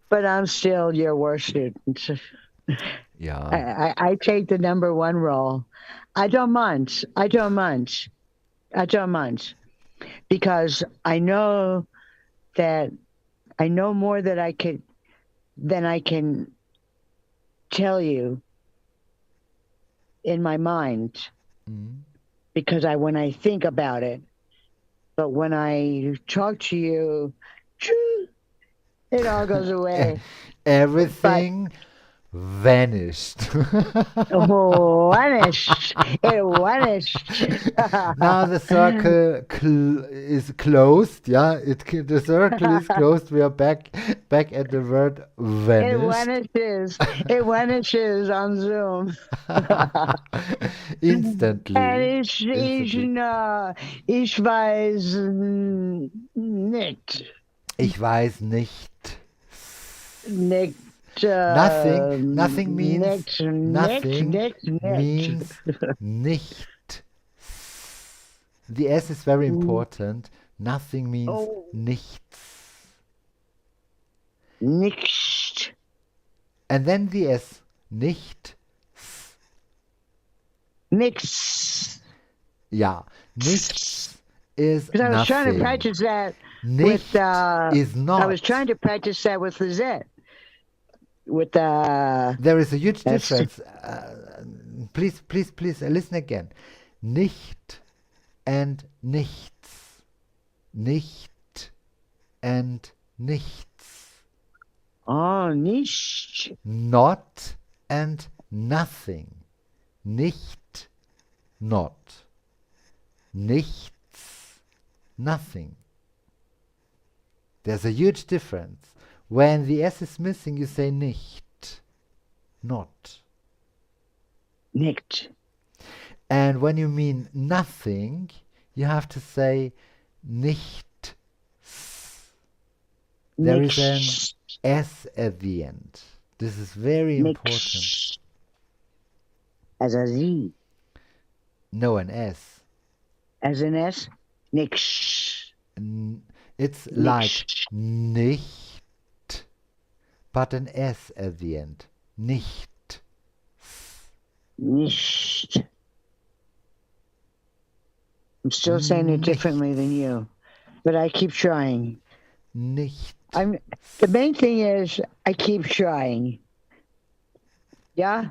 But I'm still your worst student. Yeah. I take the number one role. I don't mind. Because I know that I know more than I can tell you in my mind, Mhm. because when I think about it, but when I talk to you, it all goes away. Everything vanished. Vanished. It vanished. Now the circle is closed. Yeah, the circle is closed. We are back at the word It vanished vanishes on Zoom. instantly. And ich weiß nicht. Ich weiß nicht. Nick. Nothing means nothing Nick. means nicht. The S is very important. Nothing means Oh, nichts. nicht. And then the S. Nicht. Nix. Yeah. Nichts is Because I was trying to nothing. practice that Nicht with. is not. I was trying to practice that with the Z. With the. There is a huge That's- difference. Please, listen again. Nicht and nichts. Nicht and nichts. Oh, nicht. Not and nothing. Nicht, not. Nichts, nothing. There's a huge difference. When the S is missing, you say nicht, not. Nicht. And when you mean nothing, you have to say nicht. There is an Nix. S at the end. This is very important. Nix. As a Z. No, an S. As an S. Nix. It's like nicht, but an S at the end. Nicht. Nicht. I'm still saying it differently than you, but I keep trying. Nicht. The main thing is I keep trying. Yeah?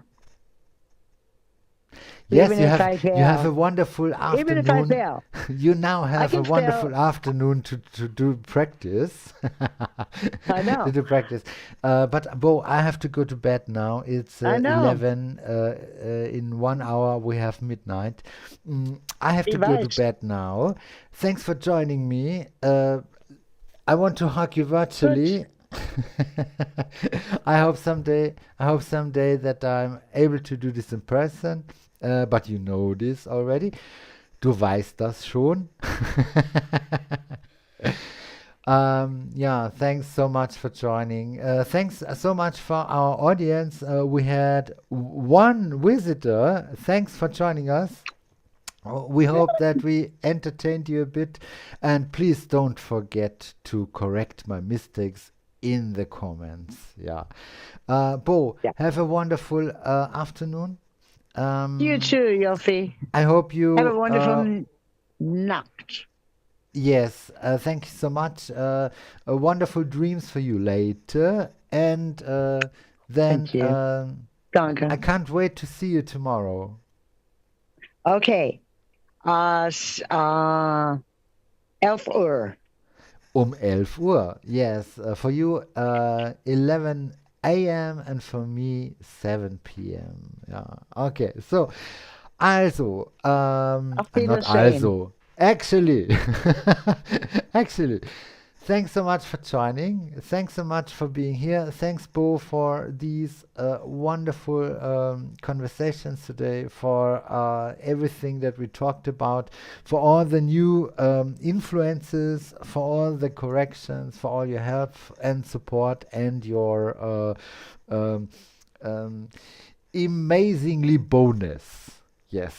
Yes, Even you if have, I fail. you have a wonderful afternoon. Even if I fail. You now have a can wonderful fail. afternoon to do practice. I know. To do practice. But Bo, I have to go to bed now. It's I know. 11. In 1 hour we have midnight. I have to go to Right. bed now. Thanks for joining me. I want to hug you virtually. I hope someday that I'm able to do this in person. But you know this already. Du weißt das schon. Yeah, thanks so much for joining. Thanks so much for our audience. We had one visitor. Thanks for joining us. We hope that we entertained you a bit. And please don't forget to correct my mistakes in the comments. Yeah. Bo, Yeah. have a wonderful afternoon. You too, Yofi. I hope you Have a wonderful night. yes, thank you so much. Wonderful dreams for you later. And then Thank you. I Danke. can't wait to see you tomorrow. Okay. 11 Uhr. 11 Uhr. Yes, for you 11 a.m. and for me 7 p.m. Yeah. Okay. So, also, Auf not Wiedersehen. also. Actually, actually, thanks so much for joining. Thanks so much for being here. Thanks, Bo, for these wonderful conversations today, for everything that we talked about, for all the new influences, for all the corrections, for all your help and support, and your amazingly bonus. Yes.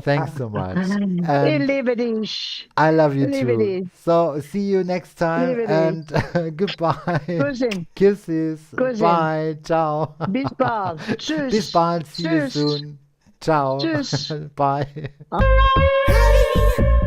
Thanks so much. Ich And liebe dich. I love you Liebe too. dich. So see you next time Liebe dich. and goodbye. Küssen. Kisses. Küssen. Bye. Ciao. Bis bald. Tschüss. Bis bald. See you Tschüss. soon. Ciao. Tschüss. Bye. Hey.